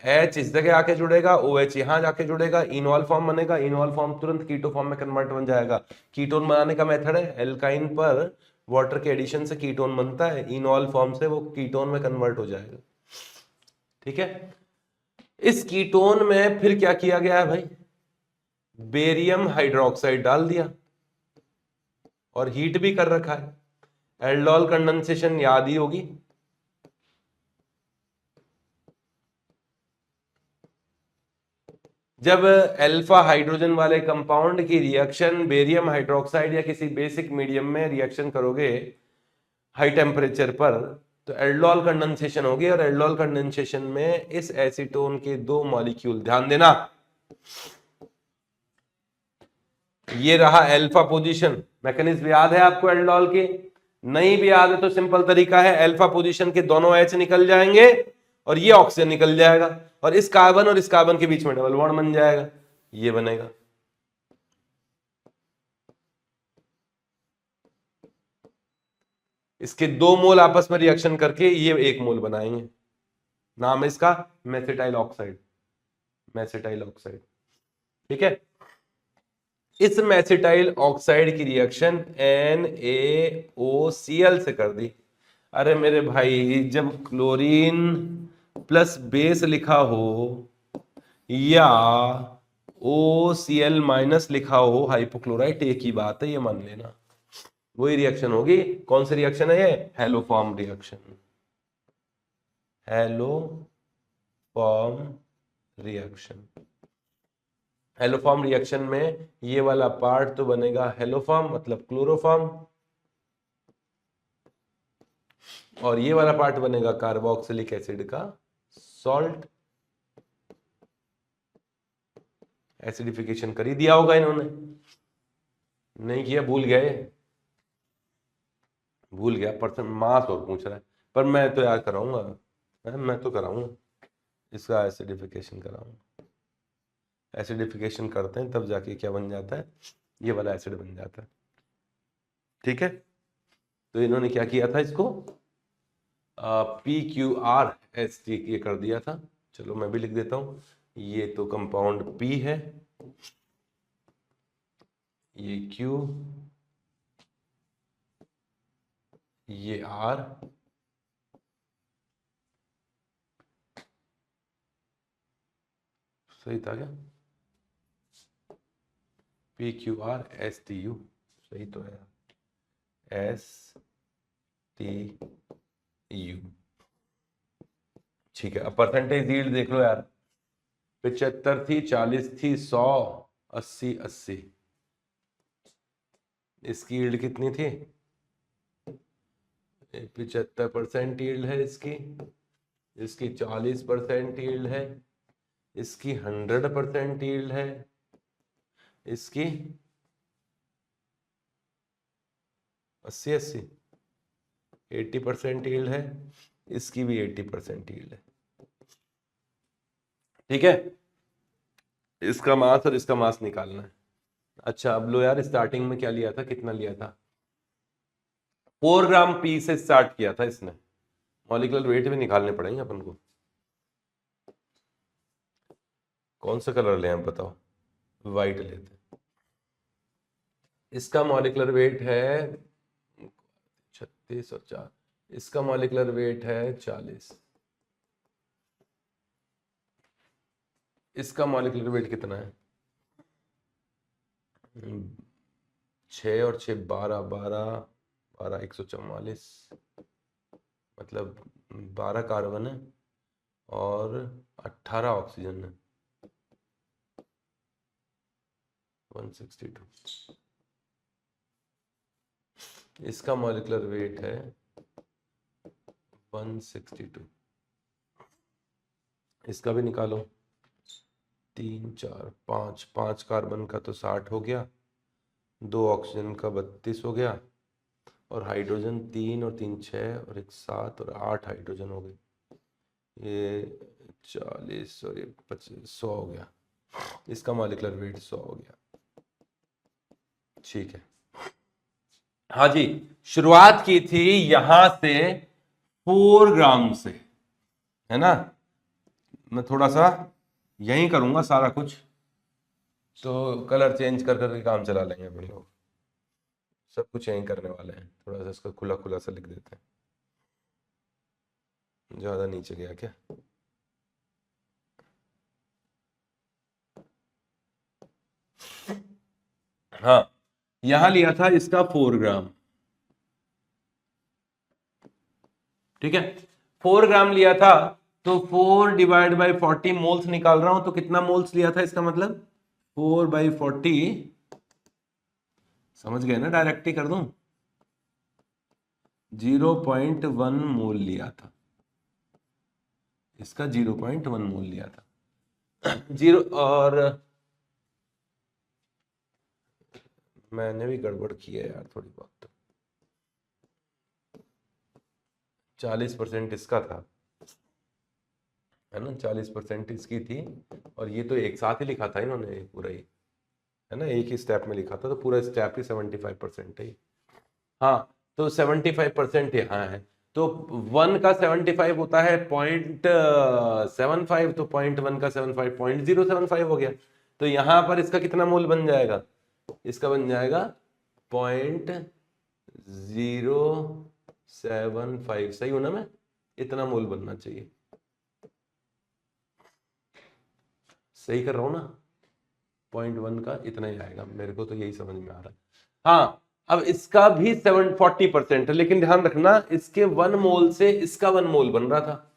H इस जगह आके जुड़ेगा, OH यहां जाके जुड़ेगा, इनॉल फॉर्म बनेगा, इनॉल फॉर्म तुरंत कीटो फॉर्म में कन्वर्ट बन जाएगा। कीटोन बनाने का मेथड है, एल्काइन पर वाटर के एडिशन से कीटोन बनता है, इनॉल फॉर्म से वो कीटोन में कन्वर्ट हो जाएगा, ठीक है। इस कीटोन में फिर क्या किया गया है भाई, बेरियम हाइड्रोक्साइड डाल दिया, और हीट भी कर रखा है। एल्डोल कंडेंसेशन याद ही होगी, जब अल्फा हाइड्रोजन वाले कंपाउंड की रिएक्शन बेरियम हाइड्रोक्साइड या किसी बेसिक मीडियम में रिएक्शन करोगे हाई टेम्परेचर पर, तो एल्डोल कंडेंसेशन होगी, और एल्डोल कंडेंसेशन में इस एसीटोन के दो मॉलिक्यूल, ध्यान देना, ये रहा अल्फा पोजीशन। मैकेनिज्म याद है आपको एल्डोल की? नहीं भी याद है तो सिंपल तरीका है, अल्फा पोजीशन के दोनों H निकल जाएंगे और ये ऑक्सीजन निकल जाएगा, और इस कार्बन के बीच में डबल बॉन्ड बन जाएगा, ये बनेगा। इसके 2 मोल आपस में रिएक्शन करके ये 1 मोल बनाएंगे, नाम है इसका मेसिटाइल ऑक्साइड, मेसिटाइल ऑक्साइड, ठीक है। इस मेसिटाइल ऑक्साइड की रिएक्शन NaOCl से कर दी। अरे मेरे भाई, जब क्लोरीन प्लस बेस लिखा हो या OCl- लिखा हो हाइपोक्लोराइट, एक ही बात है, ये मान लेना, वही रिएक्शन होगी। कौन सी रिएक्शन है ये? Haloform reaction, haloform reaction. Haloform reaction में ये वाला पार्ट तो बनेगा हेलोफॉर्म, मतलब क्लोरोफॉर्म, और ये वाला पार्ट बनेगा कार्बोक्सिलिक एसिड का सॉल्ट। एसिडिफिकेशन कर ही दिया होगा इन्होंने, नहीं किया, भूल गए, भूल गया, पर्सन मास और पूछ रहा है, पर मैं तो याद कराऊंगा, मैं तो कराऊंगा, इसका एसिडिफिकेशन कराऊंगा। एसिडिफिकेशन करते हैं तब जाके क्या बन जाता है, ये वाला एसिड बन जाता है, ठीक है। तो इन्होंने क्या किया था, इसको PQRST ये कर दिया था। चलो मैं भी लिख देता हूं, ये तो कंपाउंड P है, ये Q, ये R, सही था क्या? PQRSTU सही तो है, STU, ठीक है। अब परसेंटेज यील्ड देख लो यार, 75 थी, 40 थी, 100, 80, 80। इसकी यील्ड कितनी थी? 75% यील्ड है इसकी, इसकी 40% यील्ड है, इसकी 100% यील्ड है, इसकी 80-80, 80% यील्ड है, इसकी भी 80% यील्ड है, ठीक है। इसका मास और इसका मास निकालना है। अच्छा अब लो यार, स्टार्टिंग में क्या लिया था, कितना लिया था? 4 ग्राम P से स्टार्ट किया था इसने। मॉलिक्यूलर वेट भी निकालने पड़ेंगे अपन को। कौन सा कलर लें आप बताओ? वाइट लेते हैं। इसका मॉलिक्यूलर वेट है 36 और 4, इसका मॉलिक्यूलर वेट है 40, इसका मॉलिक्यूलर वेट कितना है? 6 और 6 12 12 12 144, मतलब 12 कार्बन है और 18 ऑक्सीजन है। 162। इसका मॉलिक्यूलर वेट है 162। इसका भी निकालो। 3 4 5, 5 कार्बन का तो 60 हो गया, 2 ऑक्सीजन का 32 हो गया, और हाइड्रोजन 3 और 3 6 और 1 7 और 8 हाइड्रोजन हो गए। ये 40 और ये 100 हो गया। इसका मॉलिक्यूलर वेट 100 हो गया। ठीक है। हाँ जी, शुरुआत की थी यहां से 4 ग्राम से, है ना। मैं थोड़ा सा यहीं करूंगा सारा कुछ, तो कलर चेंज कर करके काम चला लेंगे अपन लोग। सब कुछ यहीं करने वाले हैं। थोड़ा सा इसका खुला खुला सा लिख देते हैं, ज्यादा नीचे गया क्या। हाँ, यहां लिया था इसका 4 ग्राम, ठीक है। 4 ग्राम लिया था, तो 4 डिवाइड बाई 40 मोल्स निकाल रहा हूं, तो कितना मोल्स लिया था इसका मतलब 4/40। समझ गए ना, डायरेक्ट ही कर दूं। 0.1 मोल लिया था इसका, 0.1 मोल लिया था। जीरो, और मैंने भी गड़बड़ की है यार थोड़ी बहुत। 40% इसका था, है ना, 40% इसकी थी, और ये तो एक साथ ही लिखा था इन्होंने पूरा ही, है ना, एक ही स्टेप में लिखा था, तो पूरा स्टेप ही 75% है। हाँ, तो 75% यहाँ है, तो 1 का 75 होता है 0.75, तो 0.1 का 75 0.075 हो गया। तो यहां पर इसका कितना मोल बन जाएगा, इसका बन जाएगा 0.075। सही हूं ना मैं, इतना मोल बनना चाहिए। सही कर रहा हूं ना, 0.1 का इतना ही आएगा, मेरे को तो यही समझ में आ रहा है। हाँ, अब इसका भी 40% है, लेकिन ध्यान रखना इसके 1 मोल से इसका 1 मोल बन रहा था,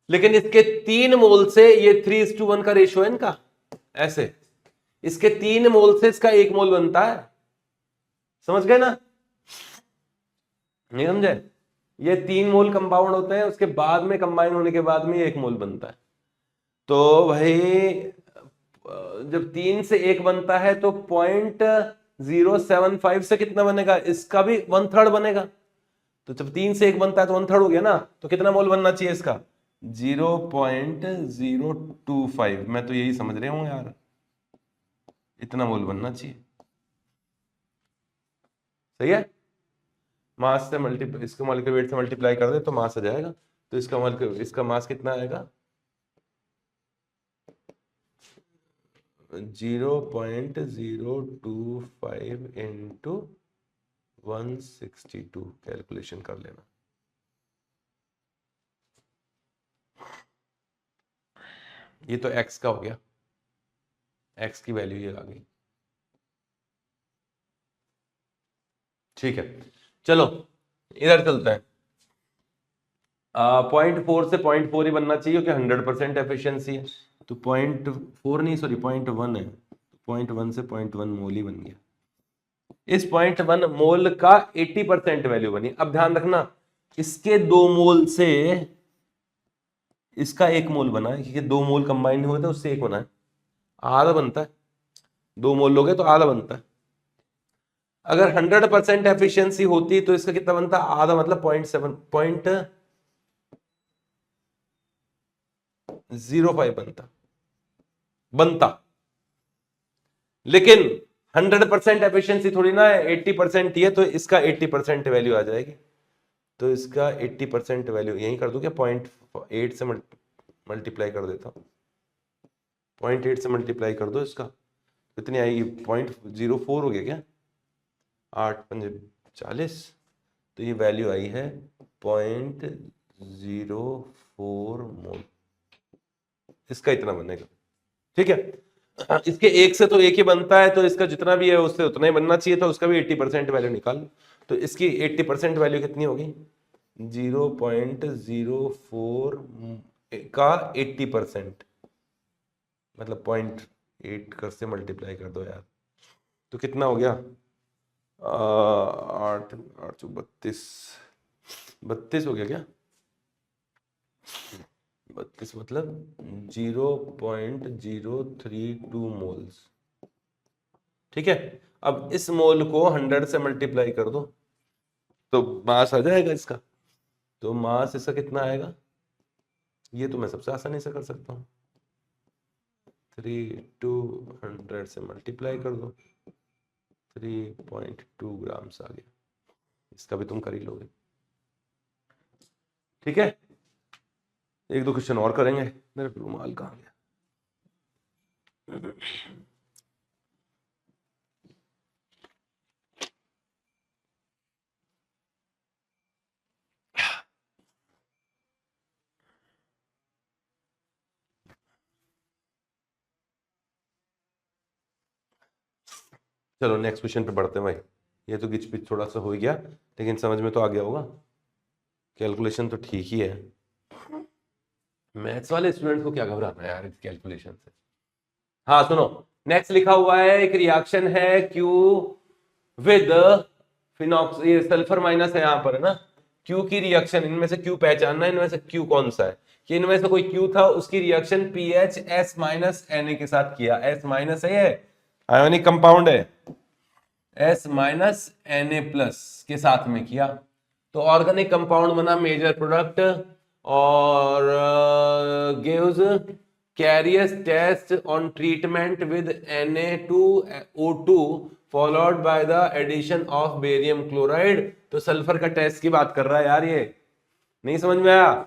लेकिन इसके 3 मोल से ये 3:1 का रेशियो है इनका, ऐसे इसके 3 मोल से इसका 1 मोल बनता है। समझ गए ना, नहीं समझे। ये 3 मोल कंपाउंड होते हैं, उसके बाद में कंबाइन होने के बाद में ये 1 मोल बनता है। तो भाई जब 3 से 1 बनता है तो 0.075 से कितना बनेगा, इसका भी 1/3 बनेगा। तो जब 3 से 1 बनता है तो 1/3 हो गया ना, तो कितना मोल बनना चाहिए इसका 0.025। मैं तो यही समझ रहे हूँ यार, इतना मोल बनना चाहिए। सही है। मास से मल्टीप्लाई, इसको मॉलिक्यूलर वेट से मल्टीप्लाई कर दे तो मास आ जाएगा। तो इसका मास कितना आएगा 0.025 इंटू 162। कैलकुलेशन कर लेना। ये तो x का हो गया, x की वैल्यू ये आ गई। ठीक है, चलो इधर चलते हैं। 0.4 से 0.4 ही बनना चाहिए क्योंकि 100% एफिशिएंसी है। तो 0.4 नहीं, सॉरी 0.1 है, 0.1 से 0.1 मोल ही बन गया। इस 0.1 मोल का 80% वैल्यू बनी। अब ध्यान रखना, इसके 2 मोल से इसका 1 मोल बना है, क्योंकि 2 मोल कंबाइन हुए थे उससे 1 बना है, आधा बनता है। 2 मोल लोगे तो आधा बनता है। अगर 100% एफिशिएंसी होती तो इसका कितना बनता, आधा मतलब 0.05 बनता। लेकिन 100% एफिशिएंसी थोड़ी ना है, 80% ही है, तो इसका 80% वैल्यू आ जाएगी। तो इसका 80% वैल्यू यही कर दूं क्या, 0.8 से मल्टीप्लाई कर देता हूं। 0.8 से मल्टीप्लाई कर दो इसका, कितनी आएगी 0.04 हो गया क्या, 8×5 = 40। तो ये वैल्यू आई है 0.04 मोल, इसका इतना बनेगा। ठीक है, इसके एक से तो एक ही बनता है, तो इसका जितना भी है उससे उतना ही बनना चाहिए था, उसका भी 80% वैल्यू निकाल लो। तो इसकी 80% वैल्यू कितनी होगी? 0.04 का 80%, मतलब 0.8 कर से मल्टीप्लाई कर दो यार, तो कितना हो गया? 8 8 32 32 हो गया क्या? 32 मतलब 0.032 मोल्स। ठीक है, अब इस मोल को 100 से मल्टीप्लाई कर दो तो मास आ जाएगा इसका। तो मास इसका कितना आएगा? ये तो मैं सबसे आसानी से कर सकता हूँ, 3 से मल्टीप्लाई कर दो, 3.2 ग्राम्स आ गया। इसका भी तुम कर ही लोगे। ठीक है, एक दो क्वेश्चन और करेंगे। मेरा रुमाल कहाँ गया? चलो नेक्स्ट क्वेश्चन पे बढ़ते हैं भाई। ये तो गिच पिच थोड़ा सा हो गया, लेकिन समझ में तो आ गया होगा। कैलकुलेशन तो ठीक ही है। मैथ्स वाले स्टूडेंट को क्या घबराना है यार इस कैलकुलेशन से। हाँ सुनो, नेक्स्ट लिखा हुआ है एक रिएक्शन है क्यू विद फिनॉक्स, ये सल्फर माइनस है यहाँ पर, है ना। क्यू की रिएक्शन, इनमें से क्यू पहचानना है, इनमें से क्यू कौन सा है। कि इनमें से कोई क्यू था, उसकी reaction PH S minus N के साथ किया। एस माइनस है, ये आयोनिक कंपाउंड है, S minus N A plus के साथ में किया, तो ऑर्गेनिक कंपाउंड बना, मेजर प्रोडक्ट, और gives carius test on treatment with Na2O2 followed by the addition of barium chloride. तो सल्फर का टेस्ट की बात कर रहा है यार, ये नहीं समझ में आया?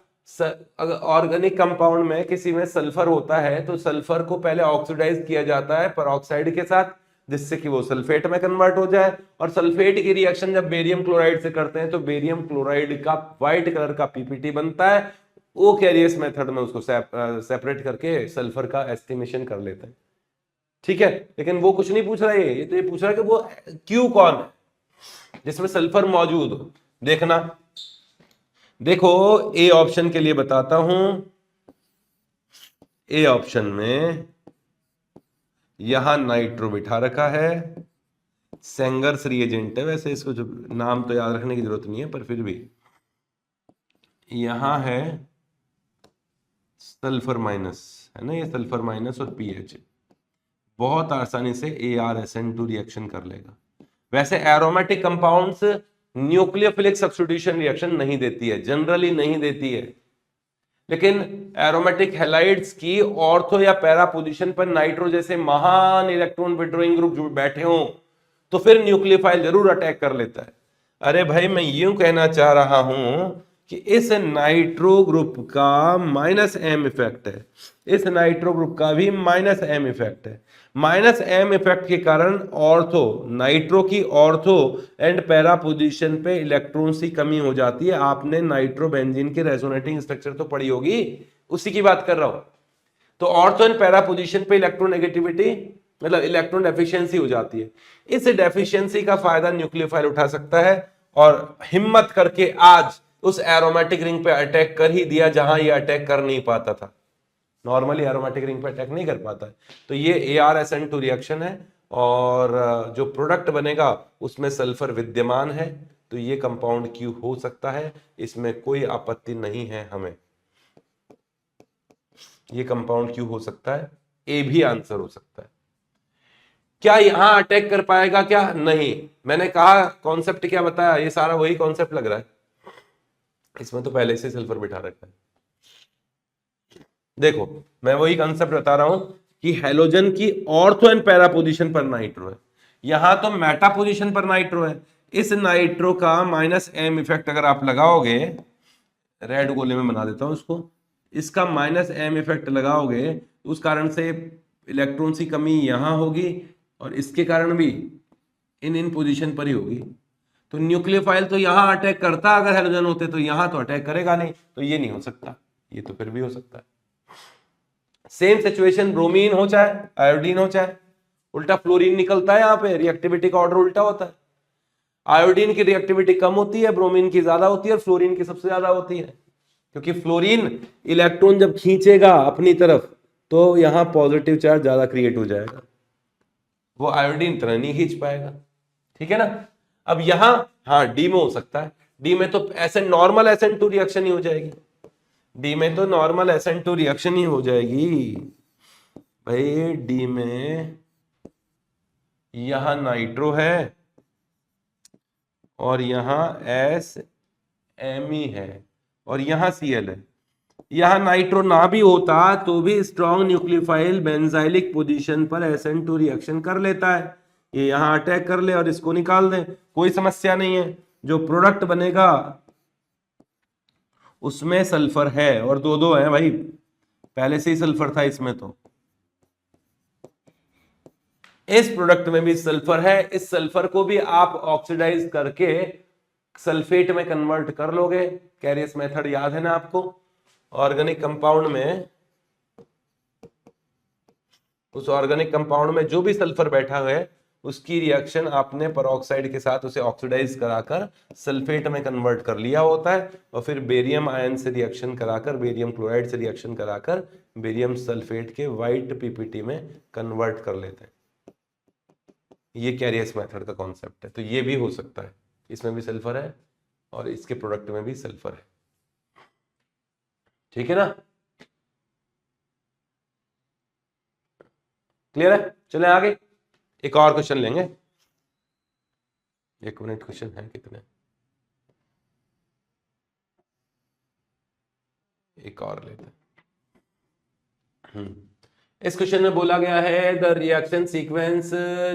अगर ऑर्गेनिक कंपाउंड में किसी में सल्फर होता है तो सल्फर को पहले ऑक्सीडाइज किया जाता है पेरोक्साइड के साथ, जिससे कि वो सल्फेट में कन्वर्ट हो जाए। और सल्फेट की रिएक्शन जब बेरियम क्लोराइड से करते हैं तो बेरियम क्लोराइड का व्हाइट कलर का पीपीटी बनता है। वो कैरियस मेथड में उसको सेपरेट करके सल्फर का एस्टिमेशन कर लेते हैं। ठीक है, लेकिन वो कुछ नहीं पूछ रहा है, ये तो ये पूछ रहा है कि वो क्यू कौन है जिसमें सल्फर मौजूद हो। देखना, देखो ए ऑप्शन के लिए बताता हूं। ए ऑप्शन में यहां नाइट्रो बिठा रखा है, सेंगर्स रिएजेंट है, वैसे इसको जो नाम तो याद रखने की जरूरत नहीं है, पर फिर भी यहां है सल्फर माइनस, है ना, ये सल्फर माइनस और पीएच बहुत आसानी से ArSN2 रिएक्शन कर लेगा। वैसे aromatic compounds nucleophilic substitution reaction नहीं देती है, जनरली नहीं देती है, लेकिन एरोमेटिक हैलाइड्स की ऑर्थो या पैरा पोजीशन पर नाइट्रो जैसे महान इलेक्ट्रॉन विड्रॉइंग ग्रुप जो बैठे हों तो फिर न्यूक्लियोफाइल जरूर अटैक कर लेता है। अरे भाई मैं यूं कहना चाह रहा हूं कि इस नाइट्रो ग्रुप का माइनस एम इफेक्ट है, इस नाइट्रो ग्रुप का भी माइनस एम इफेक्ट है। माइनस एम इफेक्ट के कारण ऑर्थो, नाइट्रो की ऑर्थो एंड पैरा पोजीशन पे इलेक्ट्रॉन्स की कमी हो जाती है। आपने नाइट्रो बेंजीन के रेजोनेटिंग स्ट्रक्चर तो पढ़ी होगी, उसी की बात कर रहा हूं। तो ऑर्थो एंड पैरा पोजीशन पे इलेक्ट्रोनेगेटिविटी मतलब इलेक्ट्रॉन डेफिशिएंसी हो जाती है। इस डेफिशिएंसी का फायदा न्यूक्लियोफाइल उठा सकता है और हिम्मत करके आज उस एरोमेटिक रिंग पे अटैक कर ही दिया जहां ये अटैक कर नहीं पाता था। नॉर्मली एरोमेटिक रिंग पे अटैक नहीं कर पाता है। तो ये ArSN2 रिएक्शन है और जो प्रोडक्ट बनेगा उसमें सल्फर विद्यमान है, तो ये कंपाउंड क्यू हो सकता है, इसमें कोई आपत्ति नहीं है हमें। ये कंपाउंड क्यू हो सकता है, ए भी आंसर हो सकता है। क्या यहां अटैक कर पाएगा? क्या नहीं, मैंने कहा कॉन्सेप्ट क्या बताया, ये सारा वही कॉन्सेप्ट लग रहा है। इसमें तो पहले से सल्फर बिठा रखा है। देखो मैं वही कंसेप्ट बता रहा हूं कि हेलोजन की ऑर्थो एंड पैरा पोजीशन पर नाइट्रो है, यहां तो मेटा पोजीशन पर नाइट्रो है। इस नाइट्रो का माइनस एम इफेक्ट अगर आप लगाओगे, रेड गोले में बना देता हूं इसको, इसका माइनस एम इफेक्ट लगाओगे उस कारण से इलेक्ट्रॉन की कमी यहां होगी और इसके कारण भी इन पोजीशन पर ही होगी। तो न्यूक्लियोफाइल तो यहां अटैक करता अगर हेलोजन होते, तो यहां तो अटैक करेगा नहीं, तो ये नहीं हो सकता, ये तो फिर भी हो सकता है। सेम सिचुएशन ब्रोमीन हो चाहे आयोडीन हो चाहे, उल्टा फ्लोरीन निकलता है, यहाँ पे रिएक्टिविटी का ऑर्डर उल्टा होता है। आयोडीन की रिएक्टिविटी कम होती है, ब्रोमीन की ज्यादा होती है, और फ्लोरीन की सबसे ज्यादा होती है, क्योंकि फ्लोरीन इलेक्ट्रॉन जब खींचेगा अपनी तरफ तो यहां पॉजिटिव चार्ज ज्यादा क्रिएट हो जाएगा, वो आयोडीन तरह नहीं खींच पाएगा। ठीक है ना। अब यहां हाँ डी में हो सकता है, डी में तो ऐसे नॉर्मल SN2 रिएक्शन ही हो जाएगी, डी में तो नॉर्मल SN2 रिएक्शन ही हो जाएगी भाई। डी में यहां नाइट्रो है और यहां SMe है और यहां Cl है। यहां नाइट्रो ना भी होता तो भी स्ट्रॉन्ग न्यूक्लियोफाइल बेंजाइलिक पोजीशन पर SN2 रिएक्शन कर लेता है, ये यहां अटैक कर ले और इसको निकाल दे, कोई समस्या नहीं है। जो प्रोडक्ट बनेगा उसमें सल्फर है, और दो दो है भाई, पहले से ही सल्फर था इसमें, तो इस प्रोडक्ट में भी सल्फर है। इस सल्फर को भी आप ऑक्सीडाइज करके सल्फेट में कन्वर्ट कर लोगे, कैरियस मेथड याद है ना आपको। ऑर्गेनिक कंपाउंड में, उस ऑर्गेनिक कंपाउंड में जो भी सल्फर बैठा हुआ है उसकी रिएक्शन आपने पेरोक्साइड के साथ उसे ऑक्सीडाइज कराकर सल्फेट में कन्वर्ट कर लिया होता है, और फिर बेरियम आयन से रिएक्शन कराकर, बेरियम क्लोराइड से रिएक्शन कराकर बेरियम सल्फेट के व्हाइट PPT में कन्वर्ट कर लेते हैं। ये कैरियस मेथड का कॉन्सेप्ट है। तो ये भी हो सकता है, इसमें भी सल्फर है और इसके प्रोडक्ट में भी सल्फर है। ठीक है ना, क्लियर है। चले आगे, एक और क्वेश्चन लेंगे। 1 मिनट, क्वेश्चन है कितने, एक और लेते हैं। इस क्वेश्चन में बोला गया है द रिएक्शन सीक्वेंस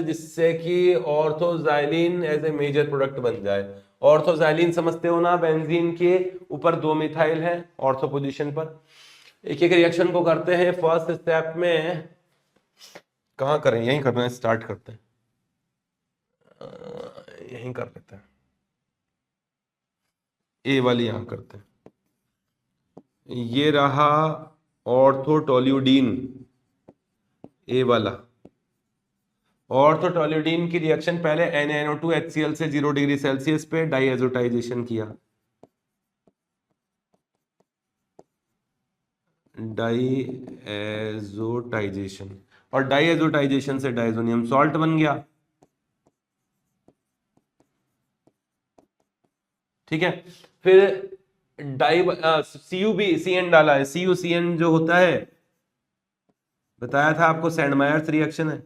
जिससे कि orthoxylene as a major product बन जाए। ऑर्थोजाइलिन समझते हो ना, बेंजीन के ऊपर 2 मिथाइल है ऑर्थो पोजीशन पर। एक एक रिएक्शन को करते हैं। फर्स्ट स्टेप में कहाँ करें, यहीं करना है, स्टार्ट करते हैं, यहीं कर लेते हैं, ए वाली यहां करते हैं। ये रहा ऑर्थोटोल्यूडीन, ए वाला। ऑर्थोटोल्यूडीन की रिएक्शन पहले NaNO2 HCl से 0 डिग्री सेल्सियस पे डाइएजोटाइजेशन किया, डाइएजोटाइजेशन, और डाइएजोटाइजेशन से डाइजोनियम सॉल्ट बन गया। ठीक है, फिर CuCN डाला है। CuCN जो होता है, बताया था आपको, सैंडमायर्स रिएक्शन है।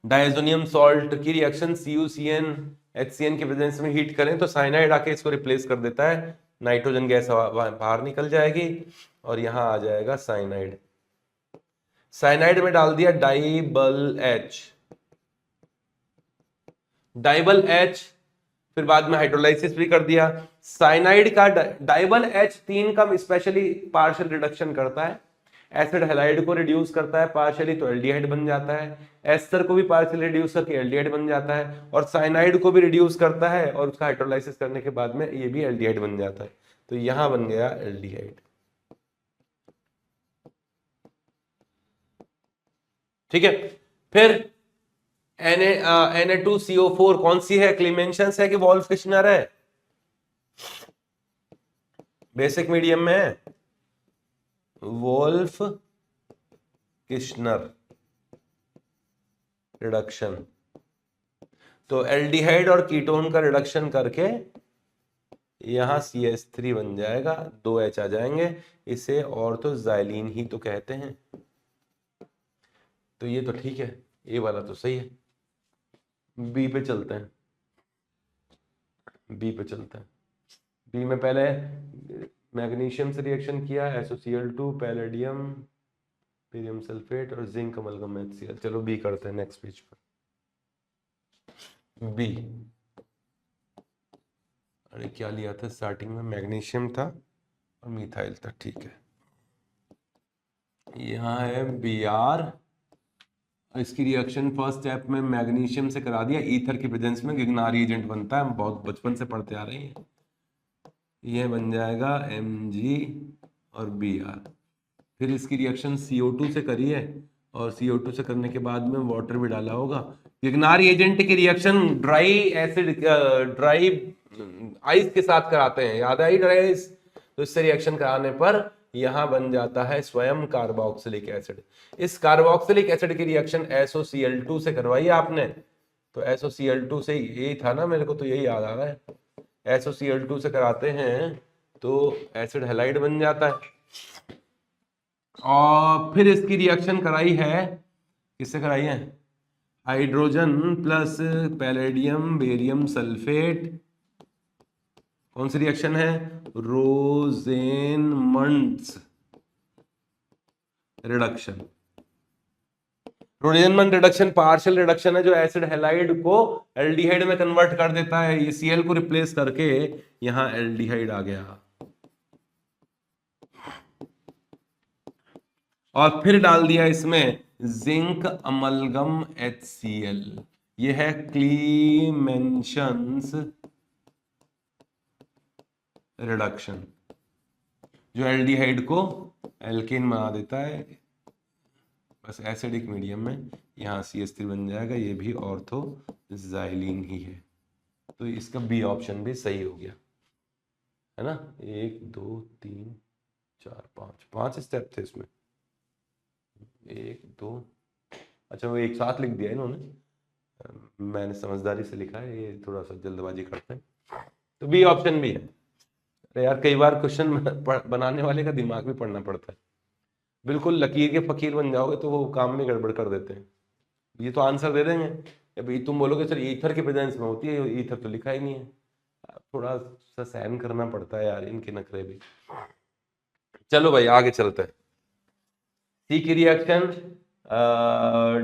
डायजोनियम सॉल्ट की रिएक्शन CuCN HCN के प्रेजेंस में हीट करें तो साइनाइड आके इसको रिप्लेस कर देता है, नाइट्रोजन गैस बाहर निकल जाएगी और यहां आ जाएगा साइनाइड। साइनाइड में डाल दिया डाइबल H, डाइबल H, फिर बाद में हाइड्रोलाइसिस भी कर दिया। साइनाइड का डाइबल H3 का स्पेशली पार्शियल रिडक्शन करता है, एसिड हैलाइड को रिड्यूस करता है पार्शियली तो एल्डिहाइड बन जाता है, एस्टर को भी पार्शियली रिड्यूस करके एल्डिहाइड बन जाता है, और साइनाइड को भी रिड्यूस करता है और उसका हाइड्रोलाइसिस करने के बाद में ये भी एल्डिहाइड बन जाता है। तो यहां बन गया एल्डिहाइड। ठीक है, फिर Na2CO4 कौन सी है, क्लीमेंशंस है कि वॉल्फ किश्नर है, बेसिक मीडियम में है, वोल्फ किश्नर रिडक्शन। तो एल्डिहाइड और कीटोन का रिडक्शन करके यहां CH3 बन जाएगा, 2 H आ जाएंगे, इसे ऑर्थोजाइलिन ही तो कहते हैं। तो ये तो ठीक है, ये वाला तो सही है। बी पे चलते हैं, बी पे चलते हैं। बी में पहले मैग्नीशियम से रिएक्शन किया, SOCl2, पैलेडियम, बेरियम सल्फेट और जिंक अमलगम HCl। चलो बी करते हैं नेक्स्ट पेज पर। बी, अरे क्या लिया था स्टार्टिंग में, मैग्नीशियम था और मिथाइल था, ठीक है। यहाँ है Br, इसकी रिएक्शन फर्स्ट स्टेप में मैग्नीशियम से करा दिया, ईथर की प्रेजेंस में गिगनार एजेंट बनता है, हम बहुत बचपन से पढ़ते आ रहे हैं। ये बन जाएगा Mg और Br। फिर इसकी रिएक्शन CO2 से करी है और CO2 से करने के बाद में वाटर भी डाला होगा। इग्नार एजेंट की reaction dry acid dry ice के साथ कराते हैं, याद आई ड्राई आइस। तो इससे रिएक्शन कराने पर यहां बन जाता है स्वयं कार्बोक्सिलिक एसिड। इस कार्बोक्सिलिक एसिड की रिएक्शन SOCl2 से करवाई आपने, तो SOCl2 से यही था ना, मेरे को तो यही याद आ रहा है। SOCl2 से कराते हैं तो एसिड हैलाइड बन जाता है। और फिर इसकी रिएक्शन कराई है, किससे कराई है? Hydrogen plus palladium barium sulphate. कौन सी रिएक्शन है? रोजेनमंड्स रिडक्शन। रोजेनमंड रिडक्शन पार्शियल रिडक्शन है जो एसिड हैलाइड को एल्डिहाइड में कन्वर्ट कर देता है। ये Cl को रिप्लेस करके यहां एल्डिहाइड आ गया। और फिर डाल दिया इसमें जिंक अमलगम HCl। ये है क्लीमेंशंस रिडक्शन, जो एल्डिहाइड को एल्केन बना देता है बस एसिडिक मीडियम में। यहाँ CH3 बन जाएगा, ये भी ऑर्थोजाइलिन ही है। तो इसका बी ऑप्शन भी सही हो गया, है ना। 1 2 3 4 5 स्टेप थे इसमें। 1 2, अच्छा वो एक साथ लिख दिया इन्होंने, मैंने समझदारी से लिखा है, ये थोड़ा सा जल्दबाजी करते हैं। तो बी ऑप्शन भी है। अरे यार कई बार क्वेश्चन बनाने वाले का दिमाग भी पढ़ना पड़ता है। बिल्कुल लकीर के फकीर बन जाओगे तो वो काम में गड़बड़ कर देते हैं। ये तो आंसर दे देंगे, अभी तुम बोलोगे सर ईथर के प्रेजेंस में होती है, ईथर तो लिखा ही नहीं है। थोड़ा सा सहन करना पड़ता है यार इनके नखरे भी। चलो भाई आगे चलते हैं। सी की रिएक्शन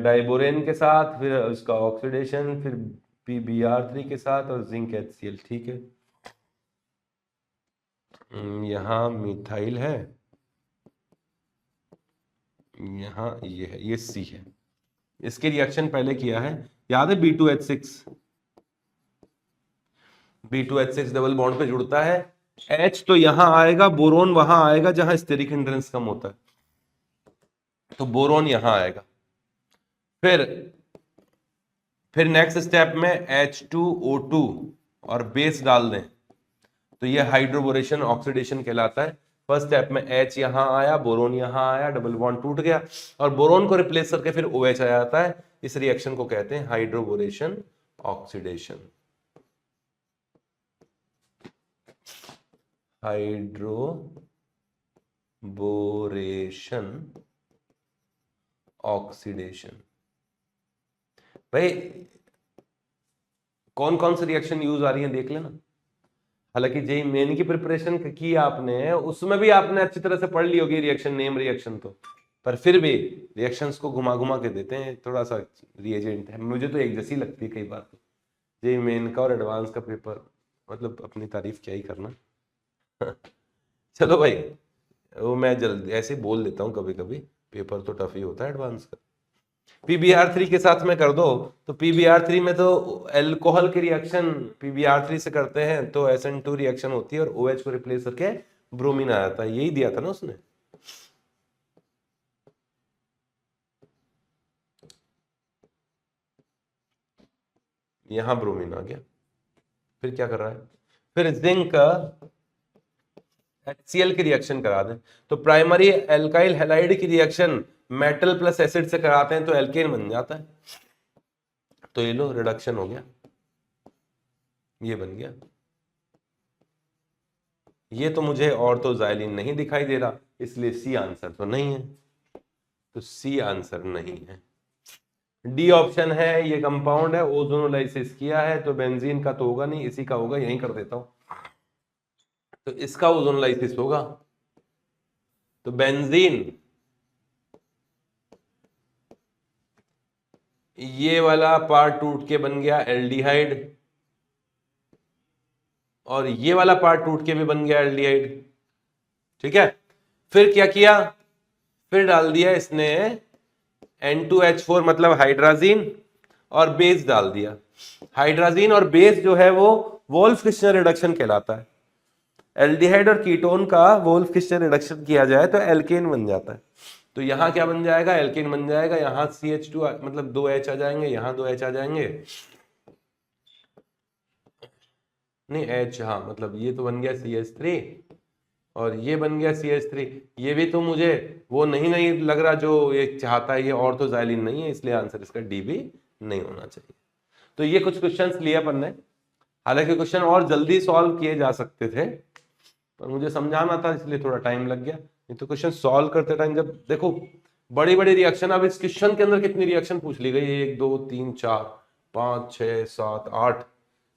डाइबोरेन के साथ, फिर उसका ऑक्सीडेशन, फिर PbR3 के साथ और जिंक HCl। ठीक है, यहाँ मिथाइल है, यहाँ ये है, ये C है। इसकी रिएक्शन पहले किया है, याद है B2H6। B2H6 डबल बॉन्ड पे जुड़ता है, H तो यहां आएगा, बोरोन वहां आएगा जहां स्टेरिक हिंड्रेंस कम होता है, तो बोरोन यहां आएगा। फिर नेक्स्ट स्टेप में H2O2 और बेस डाल दें तो ये हाइड्रोबोरेशन ऑक्सीडेशन कहलाता है। फर्स्ट स्टेप में H यहां आया, बोरोन यहां आया, डबल बॉन्ड टूट गया और बोरोन को रिप्लेस करके फिर OH आ जाता है। इस रिएक्शन को कहते हैं हाइड्रोबोरेशन ऑक्सीडेशन। Hydroboration oxidation. भाई कौन कौन सी रिएक्शन यूज आ रही है देख लेना। हालांकि जेई मेन की प्रिपरेशन की आपने, उसमें भी आपने अच्छी तरह से पढ़ ली होगी रिएक्शन नेम रिएक्शन तो, पर फिर भी रिएक्शंस को घुमा घुमा के देते हैं, थोड़ा सा रिएजेंट है। मुझे तो एक जैसी लगती है कई बार तो जेई मेन का और एडवांस का पेपर, मतलब अपनी तारीफ क्या ही करना। चलो भाई वो मैं जल्दी ऐसे बोल देता हूँ, कभी कभी पेपर तो टफ ही होता है एडवांस का। PbR3 के साथ में कर दो तो PbR3 में तो अल्कोहल की रिएक्शन PbR3 से करते हैं तो SN2 रिएक्शन होती है और OH को रिप्लेस करके ब्रोमीन आ जाता है। यही दिया था ना उसने। यहां ब्रोमीन आ गया, फिर क्या कर रहा है, फिर जिंक HCl की रिएक्शन करा दें तो प्राइमरी एल्काइल हैलाइड की रिएक्शन मेटल प्लस एसिड से कराते हैं तो एल्केन बन जाता है। तो ये लो रिडक्शन हो गया, ये बन गया। ये तो मुझे ऑर्थोजाइलिन नहीं दिखाई दे रहा, इसलिए सी आंसर तो नहीं है, तो सी आंसर नहीं है। डी ऑप्शन है, ये कंपाउंड है, ओजोनोलाइसिस किया है तो बेंजीन का तो होगा नहीं, इसी का होगा, यहीं कर देता हूं। तो इसका ओजोनोलाइसिस होगा तो बेंजीन, ये वाला पार्ट टूट के बन गया एल्डिहाइड और ये वाला पार्ट टूट के भी बन गया एल्डिहाइड। ठीक है, फिर क्या किया, फिर डाल दिया इसने N2H4 मतलब हाइड्राजीन और बेस डाल दिया। हाइड्राजीन और बेस जो है वो वोल्फ-किश्चनर रिडक्शन कहलाता है। एल्डिहाइड और कीटोन का वोल्फ क्रिस्टल रिडक्शन किया जाए तो एल्केन बन जाता है। तो यहाँ क्या बन जाएगा, एल्केन बन जाएगा, यहाँ CH2 मतलब 2 H आ जाएंगे, यहाँ 2 H आ जाएंगे, नहीं H, हाँ मतलब ये तो बन गया CH3 और ये बन गया CH3। ये भी तो मुझे वो नहीं लग रहा जो ये चाहता है, ये ऑर्थोजाइलिन नहीं है, इसलिए आंसर इसका डी भी नहीं होना चाहिए। तो ये कुछ क्वेश्चंस लिए अपन ने, हालांकि क्वेश्चन और जल्दी सॉल्व किए जा सकते थे पर मुझे समझाना था इसलिए थोड़ा टाइम लग गया। नहीं तो क्वेश्चन सॉल्व करते टाइम जब देखो बड़ी बड़ी रिएक्शन, अब इस क्वेश्चन के अंदर कितनी रिएक्शन पूछ ली गई, 1 2 3 4 5 6 7 8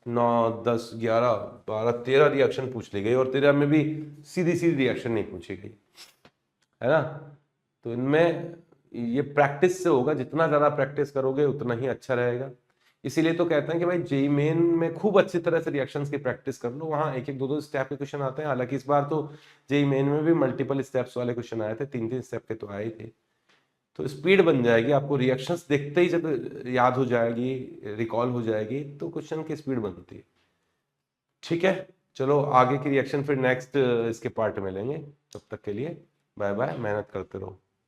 9 10 11 12 13 रिएक्शन पूछ ली गई और 13 में भी सीधी सीधी रिएक्शन नहीं पूछी गई, है ना। तो इनमें ये प्रैक्टिस से होगा, जितना ज्यादा प्रैक्टिस करोगे उतना ही अच्छा रहेगा। इसीलिए तो कहते हैं कि भाई जेई मेन में खूब अच्छी तरह से रिएक्शंस की प्रैक्टिस कर लो, वहां एक एक दो दो स्टेप के क्वेश्चन आते हैं। हालांकि इस बार तो जेई मेन में भी मल्टीपल स्टेप्स वाले क्वेश्चन आए थे, 3 3 स्टेप के तो आए थे। तो स्पीड बन जाएगी, आपको रिएक्शंस देखते ही जब याद हो जाएगी, रिकॉल हो जाएगी, तो क्वेश्चन की स्पीड बनती है। ठीक है, चलो आगे की रिएक्शन फिर नेक्स्ट इसके पार्ट में लेंगे। तब तक के लिए बाय बाय, मेहनत करते रहो।